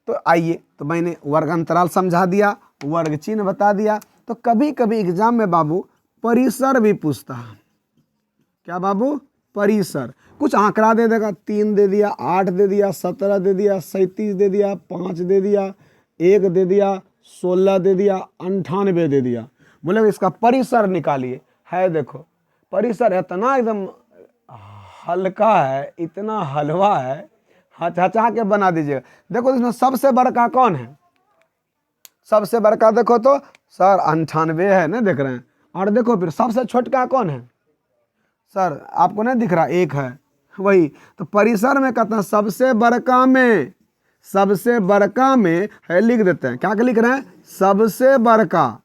तो आइए, तो मैंने वर्ग अंतराल समझा दिया, वर्ग चिन्ह बता दिया। तो कभी कभी एग्जाम में बाबू परिसर भी पूछता है। क्या बाबू, परिसर। कुछ आंकड़ा दे देगा, 3 दे दिया, 8 दे दिया, 17 दे दिया, 37 दे दिया, 5 दे दिया, 1 दे दिया, 16 दे दिया, 98 दे दिया। बोले इसका परिसर निकालिए। है देखो परिसर इतना एकदम हल्का है, इतना हलवा है, हचा के बना दीजिएगा। देखो इसमें सबसे बड़का कौन है, सबसे बड़का देखो तो सर 98 है ना, देख रहे हैं। और देखो फिर सबसे छोटका कौन है सर, आपको नहीं दिख रहा, 1 है वही। तो परिसर में कहते हैं सबसे बड़का में, सबसे बड़का में है, लिख देते हैं। क्या लिख रहे हैं, सबसे बड़का,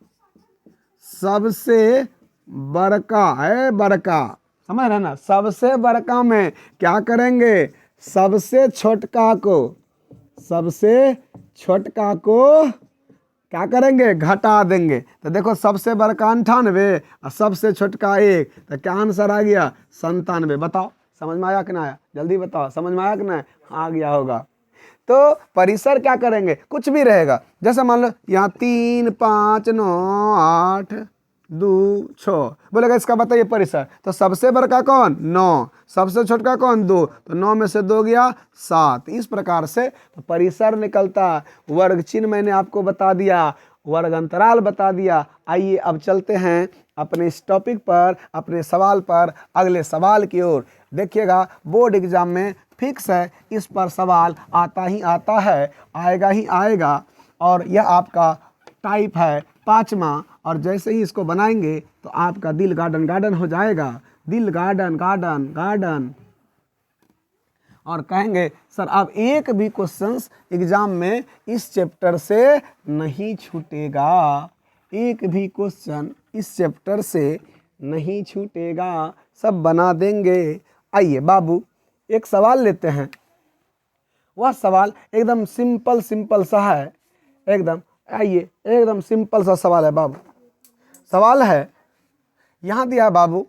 सबसे बड़का है, बड़का, समझ रहे ना। सबसे बड़का में क्या करेंगे, सबसे छोटका को, सबसे छोटका को क्या करेंगे, घटा देंगे। तो देखो सबसे बड़का 98 और सबसे छोटका 1, तो क्या आंसर आ गया, 97। बताओ समझ में आया कि ना आया, जल्दी बताओ, समझ में आया कि ना आ गया होगा। तो परिसर क्या करेंगे, कुछ भी रहेगा, जैसे मान लो यहाँ 3 5 9 8 2 6 बोलेगा, इसका बताइए परिसर। तो सबसे बड़का कौन, 9, सबसे छोटका कौन, 2, तो 9 में से 2 गया 7। इस प्रकार से तो परिसर निकलता। वर्ग चिन्ह मैंने आपको बता दिया, वर्ग अंतराल बता दिया। आइए अब चलते हैं अपने इस टॉपिक पर, अपने सवाल पर, अगले सवाल की ओर। देखिएगा बोर्ड एग्जाम में फिक्स है, इस पर सवाल आता ही आता है, आएगा ही आएगा। और यह आपका टाइप है 5वां, और जैसे ही इसको बनाएंगे तो आपका दिल गार्डन गार्डन हो जाएगा, दिल गार्डन गार्डन गार्डन। और कहेंगे सर अब एक भी क्वेश्चंस एग्जाम में इस चैप्टर से नहीं छूटेगा, एक भी क्वेश्चन इस चैप्टर से नहीं छूटेगा, सब बना देंगे। आइए बाबू एक सवाल लेते हैं, वह सवाल एकदम सिंपल सिंपल सा है, एकदम। आइए एकदम सिंपल सा सवाल है बाबू। सवाल है यहां दिया बाबू,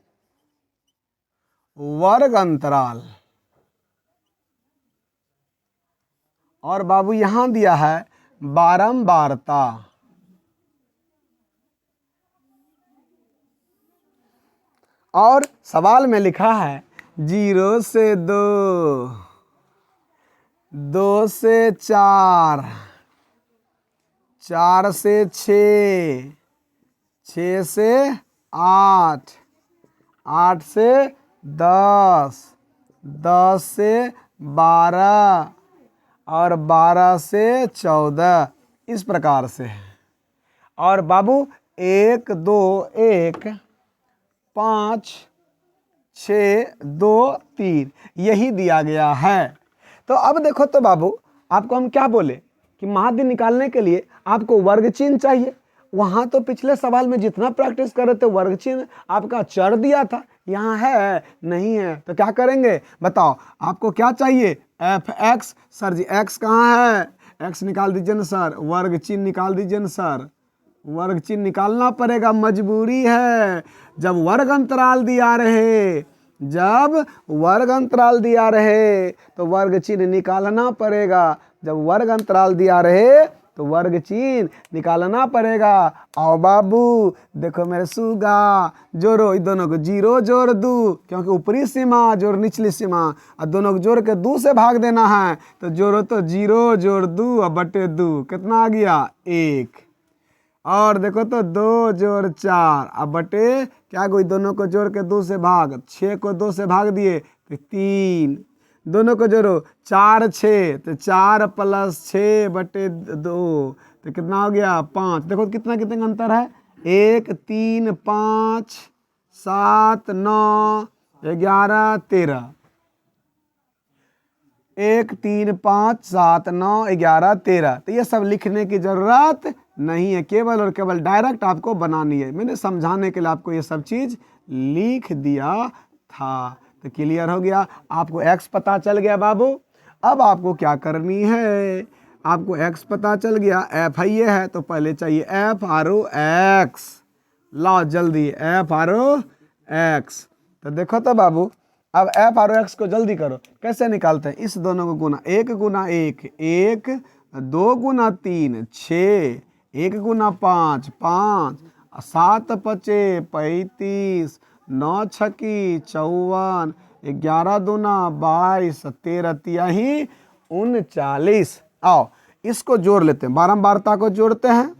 वर्ग अंतराल, और बाबू यहां दिया है बारंबारता। और सवाल में लिखा है 0 से 2, 2 से 4, 4 से 6, 6 से 8, 8 से 10, 10 से 12 और 12 से 14, इस प्रकार से। और बाबू 1 2 1 5 6 2 3 यही दिया गया है। तो अब देखो तो बाबू आपको हम क्या बोले कि माध्य निकालने के लिए आपको वर्ग चिन्ह चाहिए। वहाँ तो पिछले सवाल में जितना प्रैक्टिस कर रहे थे वर्ग चिन्ह आपका चढ़ दिया था, यहाँ है नहीं है। तो क्या करेंगे बताओ, आपको क्या चाहिए, एफ एक्स। सर जी एक्स कहाँ है, एक्स निकाल दीजिए ना सर, वर्ग चिन्ह निकाल दीजिए ना सर, वर्ग चिन्ह निकालना पड़ेगा, मजबूरी है। जब वर्ग अंतराल दिया रहे, जब वर्ग अंतराल दिया रहे तो वर्ग चिन्ह निकालना पड़ेगा। जब वर्ग अंतराल दिया रहे तो वर्ग चिन्ह निकालना पड़ेगा। आओ बाबू देखो मेरे सुगा, जोड़ो इन दोनों को, 0 जोड़ 2, क्योंकि ऊपरी सीमा जोड़ निचली सीमा, और दोनों को जोड़ के 2 से भाग देना है। तो जोड़ो तो 0 जोड़ 2 और बटे 2 कितना आ गया 1। और देखो तो 2 जोड़ 4 अब बटे क्या, कोई दोनों को जोड़ के 2 से भाग, 6 को 2 से भाग दिए तो 3, दोनों को जोड़ो 4 6, तो 4 + 6 बटे 2 तो कितना हो गया 5। देखो कितना कितने का अंतर है, 1 3 5 7 9 11 13, 1 3 5 7 9 11 13। तो ये सब लिखने की जरूरत नहीं है, केवल और केवल डायरेक्ट आपको बनानी है। मैंने समझाने के लिए आपको ये सब चीज लिख दिया था। तो क्लियर हो गया, आपको एक्स पता चल गया बाबू। अब आपको क्या करनी है, आपको एक्स पता चल गया, एफ है ये है, तो पहले चाहिए एफ आर ओ एक्स। लाओ जल्दी एफ आर ओ एक्स। तो देखो तो बाबू अब एफ आर ओ एक्स को जल्दी करो, कैसे निकालते हैं, इस दोनों को गुना, 1 गुना 1 1, 2 गुना 3 6, 1 गुना 5 5, 7 पचे 35, 9 छकी 54, 11 दूना 22, 13 तियाही 39। आओ इसको जोड़ लेते हैं, बारंबारता को जोड़ते हैं,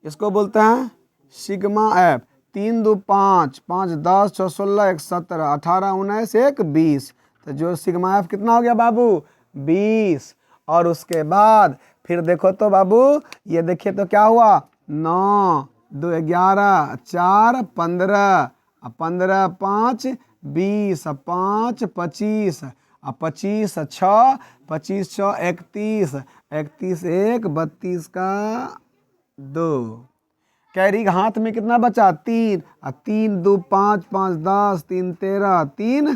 इसको बोलते हैं सिग्मा एफ। 3 2 5 5 10 6 16 1 17 18 19 1 20। तो जो सिग्मा एफ कितना हो गया बाबू 20। और उसके बाद फिर देखो तो बाबू ये देखिए तो क्या हुआ 9 2 11 4 15 15 5 20 5 25 25 6 25 6 31 31 1 32 का 2। कैरी हाथ में कितना बचा 3, 3 2 5 5 10 3 13 3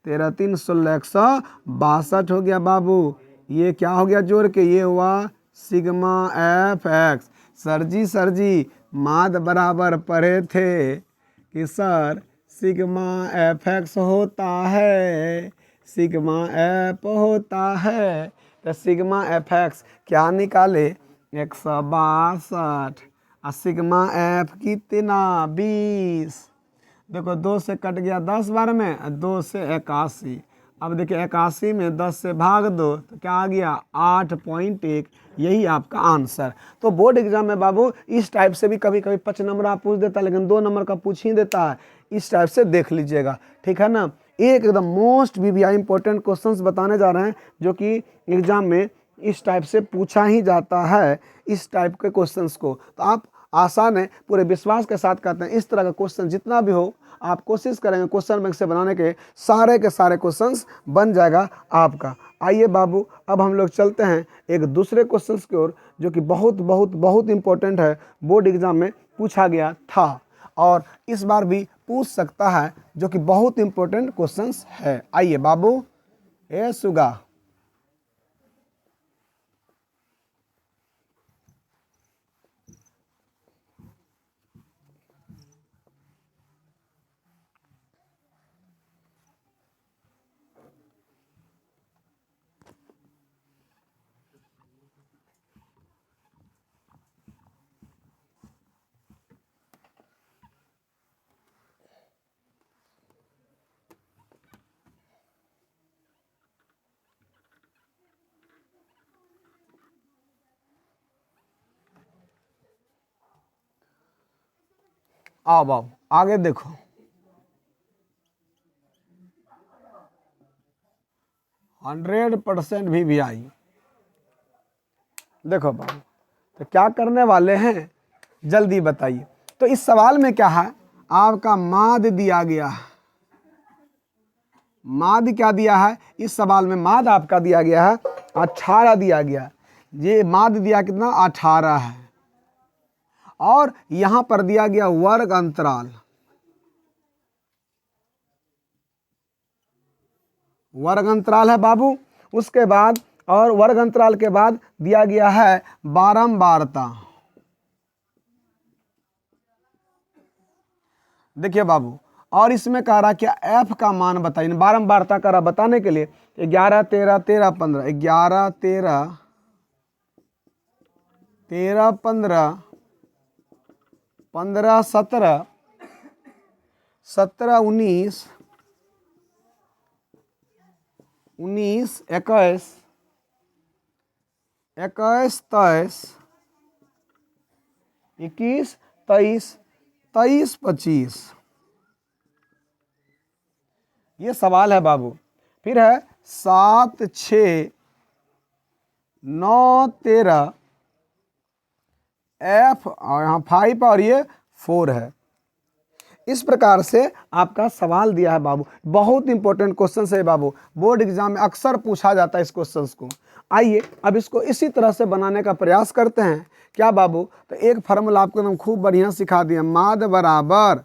13 3 16 162 हो गया बाबू। ये क्या हो गया जोड़ के, ये हुआ सिग्मा एफ एक्स। सर जी माद बराबर पढ़े थे कि सर सिग्मा एफ एक्स होता है, सिग्मा एफ होता है। तो सिग्मा एफ एक्स क्या निकाले 162 और सिग्मा एफ कितना 20। देखो 2 से कट गया 10 बार में, 2 से 81। अब देखिए 81 में 10 से भाग दो तो क्या आ गया 8.1। यही आपका आंसर। तो बोर्ड एग्जाम में बाबू इस टाइप से भी कभी कभी 5 नंबर आप पूछ देता है, लेकिन 2 नंबर का पूछ ही देता है। इस टाइप से देख लीजिएगा, ठीक है ना। एक एकदम मोस्ट वीवीआई इंपॉर्टेंट क्वेश्चंस बताने जा रहे हैं जो कि एग्जाम में इस टाइप से पूछा ही जाता है, इस टाइप के क्वेश्चंस को। तो आप आसान है, पूरे विश्वास के साथ कहते हैं इस तरह का क्वेश्चन जितना भी हो आप कोशिश करेंगे क्वेश्चन बैंक से बनाने के सारे क्वेश्चंस बन जाएगा आपका। आइए बाबू अब हम लोग चलते हैं एक दूसरे क्वेश्चंस की ओर जो कि बहुत बहुत बहुत इंपॉर्टेंट है, बोर्ड एग्जाम में पूछा गया था और इस बार भी पूछ सकता है, जो कि बहुत इंपॉर्टेंट क्वेश्चंस है। आइए बाबू ए सुगा। आओ बाबू आगे देखो, 100% वीवीआई। देखो बाबू तो क्या करने वाले हैं जल्दी बताइए। तो इस सवाल में क्या है, आपका माद दिया गया है। माद क्या दिया है इस सवाल में, माद आपका दिया गया है 18 दिया गया है। ये माद दिया कितना 18 है और यहां पर दिया गया वर्ग अंतराल, वर्ग अंतराल है बाबू। उसके बाद और वर्ग अंतराल के बाद दिया गया है बारंबारता। देखिए बाबू और इसमें कह रहा क्या एफ का मान बताइए, बारंबारता कह रहा बताने के लिए 11 13 13 15, 11 13 13 15 15 17 17 19 19 21 21 23 21 23 23 25। ये सवाल है बाबू। फिर है 7 6 9 13 एफ और यहाँ 5 और ये 4 है। इस प्रकार से आपका सवाल दिया है बाबू। बहुत इंपॉर्टेंट क्वेश्चन है बाबू, बोर्ड एग्जाम में अक्सर पूछा जाता है इस क्वेश्चन को। आइए अब इसको इसी तरह से बनाने का प्रयास करते हैं। क्या बाबू, तो एक फार्मूला आपको एकदम खूब बढ़िया सिखा दिया, माद बराबर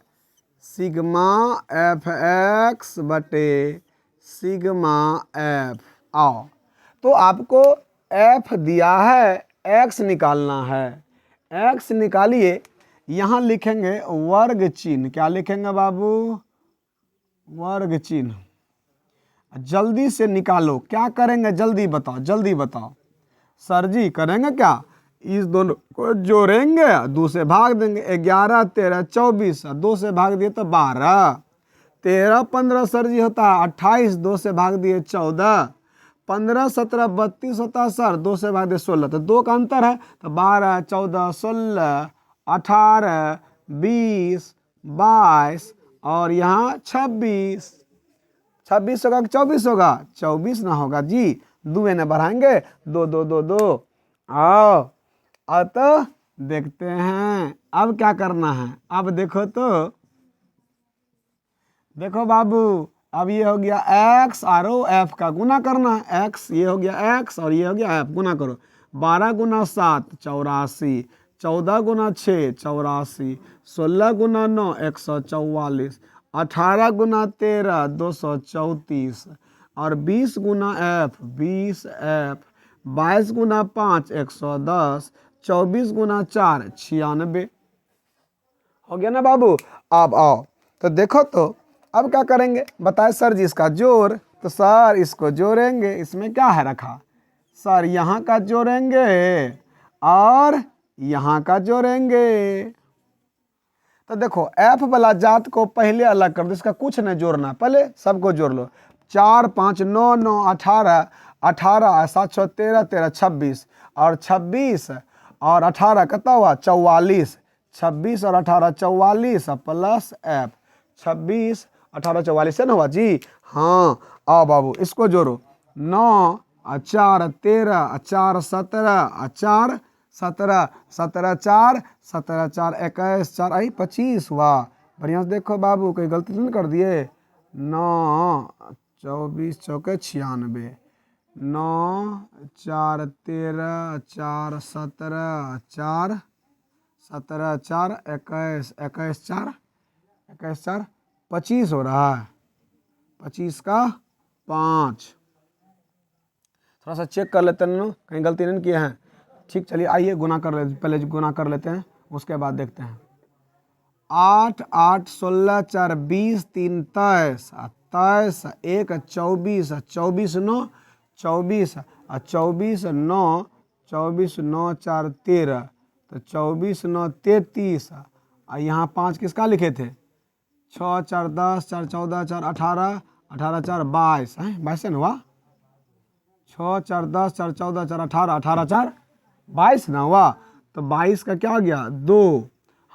सिग्मा एफ एक्स बटे सिग्मा एफ। आओ तो आपको एफ दिया है, एक्स निकालना है, एक्स निकालिए। यहाँ लिखेंगे वर्ग चिन्ह, क्या लिखेंगे बाबू वर्ग चिन्ह। जल्दी से निकालो, क्या करेंगे जल्दी बताओ, जल्दी बताओ। सर जी करेंगे क्या, इस दोनों को जोड़ेंगे, 2 से भाग देंगे, 11 13 24, 2 से भाग दिए तो 12, 13 15 सर जी होता है 28, 2 से भाग दिए 14, 15 17 32 होता है सर, 2 से भाग दिए 16, तो 2 का अंतर है, तो 12 14 16 18 20 22 और यहाँ 26। 26 होगा कि 24 होगा, 24 ना होगा जी, 2 ने बढ़ाएंगे, 2 2 2 2। आओ अब तो देखते हैं अब क्या करना है। अब देखो तो देखो बाबू, अब ये हो गया एक्स और एफ का गुना करना है, एक्स ये हो गया एक्स और ये हो गया एफ, गुना करो। 12 गुना 7 84, 14 गुना 6 84, 16 गुना 9 144, 18 गुना 13 234 और 20 गुना एफ 20 एफ 22 गुना 5 110, 24 गुना 4 96। हो गया ना बाबू। अब आओ तो देखो तो अब क्या करेंगे, बताए सर जी इसका जोड़। तो सर इसको जोड़ेंगे, इसमें क्या है रखा सर, यहाँ का जोड़ेंगे और यहाँ का जोड़ेंगे। तो देखो एफ वाला जात को पहले अलग कर दो, इसका कुछ नहीं जोड़ना, पहले सबको जोड़ लो। 4 5 9 9 18, 18 7 6 13 13 26, और 26 और 18 कितना हुआ 44, 26 और 18 44 प्लस एफ, 26 18 44 से ना हुआ जी। हाँ आओ बाबू इसको जोड़ो, 9 4 13 4 17 4 17 17 4 17 4 21 4 आई 25 वाह बढ़िया से देखो बाबू कोई गलती नहीं कर दिए। 9 24 चौके 96, 9 4 13 4 17 4 17 4 21 21 4 21 4 25 हो रहा है, 25 का 5। थोड़ा सा चेक कर लेते हैं कहीं गलती नहीं किए हैं। ठीक चलिए आइए गुना कर लेते, पहले गुना कर लेते हैं उसके बाद देखते हैं। 8 8 16 4 20 3 23 23 1 24 24 9 24 24 9 24 9 4 13, तो 24 9 33, और यहाँ 5 किसका लिखे थे 6 4 10 4 14 4 18 18 4 22 है 22 ना हुआ, 6 4 10 4 14 4 18 18 4 22 ना हुआ। तो 22 का क्या हो गया 2,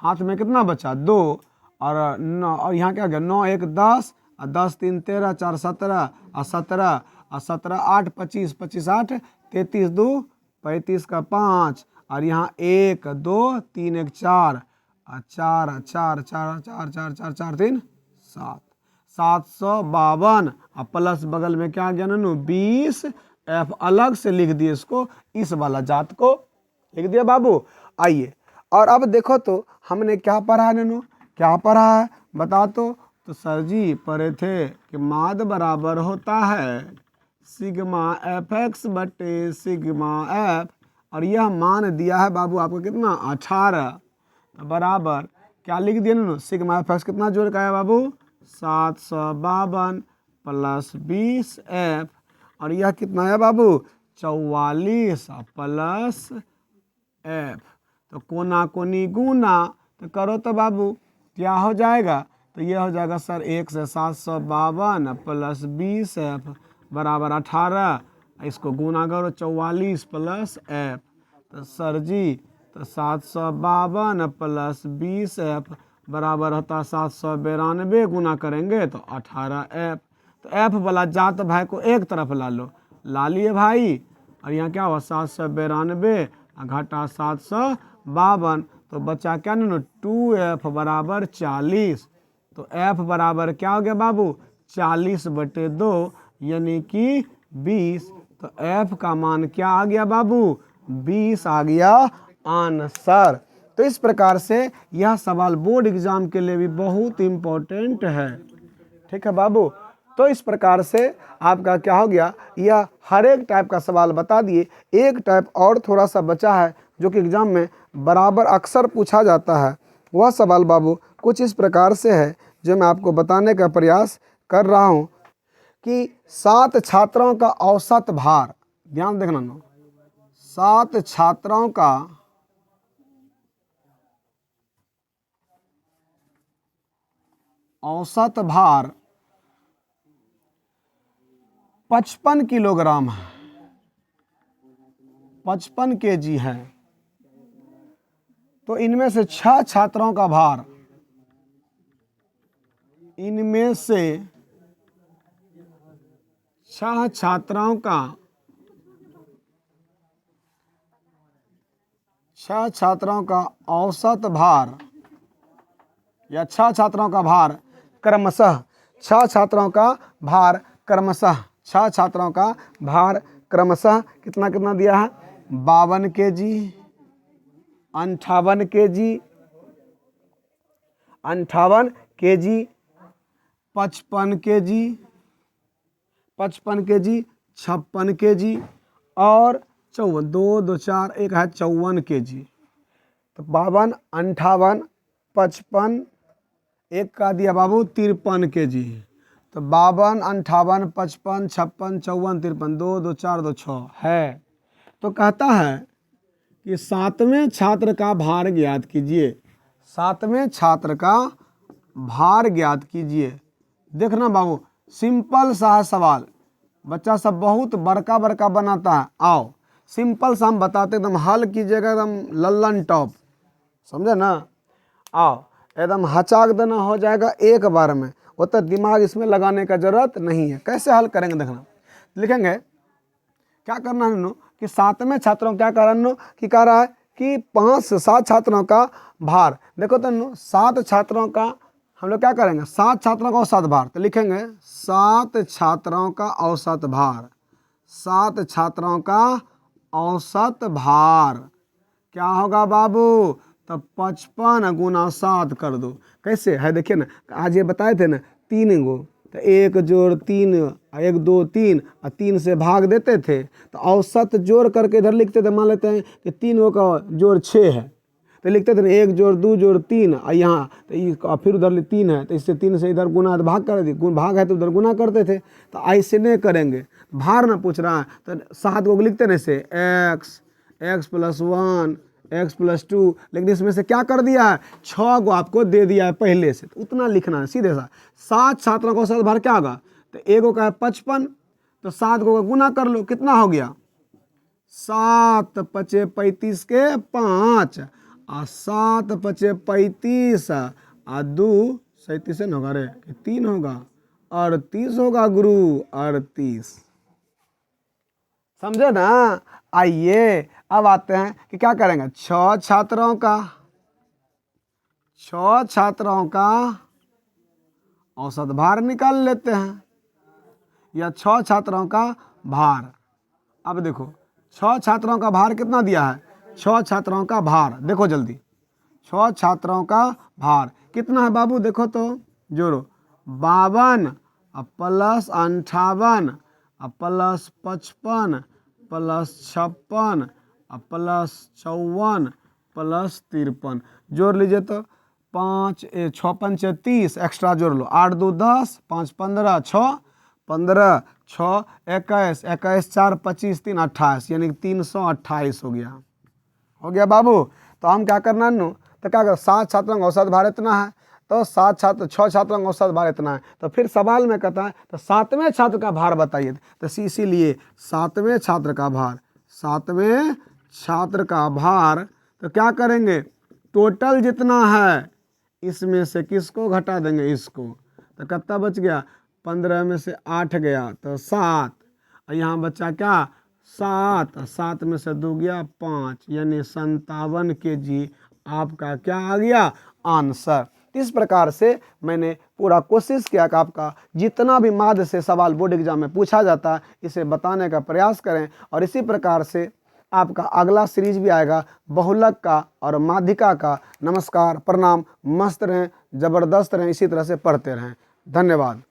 हाथ में कितना बचा 2, और 9 और यहाँ क्या गया 9 1 10 और 10 3 13 4 17 और 17 और 17 8 25 25 8 33 2 35 का 5, और यहाँ 1 2 3 1 4 और 4 4 4 4 4 4 4 3 7 752, और प्लस बगल में क्या गया ननू 20। एफ अलग से लिख दिए, इसको इस वाला जात को लिख दिया बाबू। आइए और अब देखो तो हमने क्या पढ़ा है ननू, क्या पढ़ा है बता तो सर जी पढ़े थे कि माद बराबर होता है सिग्मा एफ एक्स बटे सिग्मा एफ, और यह मान दिया है बाबू आपको कितना 18, तो बराबर क्या लिख दिया ननू सिग्मा एफ एक्स कितना जोड़ का है बाबू 752 प्लस 20 एफ, और यह कितना है बाबू 44 प्लस एफ। तो कोना कोनी गुना तो करो तो बाबू क्या हो जाएगा, तो यह हो जाएगा सर 1 से 752 प्लस 20 एफ बराबर 18, इसको गुना करो 44 प्लस एफ, तो सर जी तो 752 प्लस 20 एफ बराबर होता 792, गुना करेंगे तो 18 एफ। तो एफ वाला जात भाई को एक तरफ ला लिए भाई, और यहाँ क्या हुआ 792 घटा 752, तो बचा क्या ना 2f बराबर 40। तो f बराबर क्या हो गया बाबू 40 बटे 2 यानी कि 20। तो f का मान क्या आ गया बाबू 20 आ गया आंसर। तो इस प्रकार से यह सवाल बोर्ड एग्जाम के लिए भी बहुत इम्पोर्टेंट है। ठीक है बाबू, तो इस प्रकार से आपका क्या हो गया, यह हर एक टाइप का सवाल बता दिए। एक टाइप और थोड़ा सा बचा है जो कि एग्जाम में बराबर अक्सर पूछा जाता है। वह सवाल बाबू कुछ इस प्रकार से है जो मैं आपको बताने का प्रयास कर रहा हूँ कि 7 छात्रों का औसत भार, ध्यान देखना नो, 7 छात्रों का औसत भार 55 किलोग्राम है, 55 केजी है। तो इनमें से 6 छात्रों का भार, इनमें से 6 छात्रों का 6 छात्रों का औसत भार या 6 छात्रों का भार क्रमशः 6 छात्रों का भार क्रमशः 6 छात्रों का भार क्रमशः कितना कितना दिया है 52 KG, 58 KG, 58 KG, 55 KG, 55 KG, 56 KG और 54, 2 2 4 1 है 54 kg। तो 52 58 55 एक का दिया बाबू 53 kg। तो 52 58 55 56 54 53 2 2 4 2 6 है। तो कहता है कि सातवें छात्र का भार ज्ञात कीजिए। सातवें छात्र का भार ज्ञात कीजिए। देखना बाबू सिंपल सा है सवाल, बच्चा सब बहुत बड़का बड़का बनाता है। आओ सिंपल सा हम बताते, एकदम हल कीजिएगा, एकदम लल्लन टॉप, समझे ना। आओ एकदम हचाक देना हो जाएगा एक बार में, उतना दिमाग इसमें लगाने का जरूरत नहीं है। कैसे हल करेंगे देखना, लिखेंगे क्या करना है कि सातवें छात्रों क्या करना कि कह रहा है कि 5 से 7 छात्रों का भार। देखो तो 7 छात्रों का हम लोग क्या करेंगे, 7 छात्रों का औसत भार। तो लिखेंगे 7 छात्रों का औसत भार। 7 छात्रों का औसत भार क्या होगा बाबू, तो 55 गुना 7 कर दो। कैसे है देखिए ना, आज ये बताए थे ना 3 गो, तो 1 जोड़ 3 1 2 3 और 3 से भाग देते थे। तो औसत जोड़ करके इधर लिखते थे, मान लेते हैं कि 3 गो का जोड़ 6 है, तो लिखते थे 1 जोड़ 2 जोड़ 3 और यहाँ तो फिर उधर 3 है, तो इससे 3 से इधर गुना भाग कर दी, भाग है तो उधर गुना करते थे। तो ऐसे नहीं करेंगे, भार ना पूछ रहा है तो 7 को लिखते नहीं से x + 1 x + 2, लेकिन इसमें से क्या कर दिया है 6 को आपको दे दिया है पहले से, तो उतना लिखना है सीधे सा। 7 छात्रों का औसत भार क्या होगा, तो 1 का है 55, तो 7 को गुना कर लो, कितना हो गया 7 × 5 = 35 के 5 और 7 × 5 = 35 और 2 37 न होगा रे, 3 होगा 38 होगा गुरु, 38। समझे ना। आइए अब आते हैं कि क्या करेंगे, 6 छात्रों का औसत भार निकाल लेते हैं, या 6 छात्रों का भार। अब देखो 6 छात्रों का भार कितना दिया है, 6 छात्रों का भार देखो जल्दी, 6 छात्रों का भार कितना है बाबू, देखो तो जोड़ो 52 + 58 + 55 + 56 + 54 + 53 जोड़ लीजिए। तो 5 6 × 5 = 30, एक्स्ट्रा जोड़ लो, 8 2 10 5 15 6 15 6 21 21 4 25 3 28, यानी 328 हो गया बाबू। तो हम क्या करना है तो क्या कर, 7 छात्रों का औसत भार इतना है, तो 6 छात्रों का औसत भार इतना है। तो फिर सवाल में कहता है तो 7वें छात्र का भार बताइए, तो इसीलिए 7वें छात्र का भार, 7वें छात्र का भार, तो क्या करेंगे टोटल जितना है इसमें से किसको घटा देंगे, इसको, तो कितना बच गया 15 में से 8 गया तो 7, और यहाँ बचा क्या 7, 7 में से 2 गया 5, यानी 57 kg आपका क्या आ गया आंसर। इस प्रकार से मैंने पूरा कोशिश किया कि आपका जितना भी माध्य से सवाल बोर्ड एग्जाम में पूछा जाता है इसे बताने का प्रयास करें, और इसी प्रकार से आपका अगला सीरीज भी आएगा बहुलक का और माध्यिका का। नमस्कार, प्रणाम, मस्त रहें, ज़बरदस्त रहें, इसी तरह से पढ़ते रहें। धन्यवाद।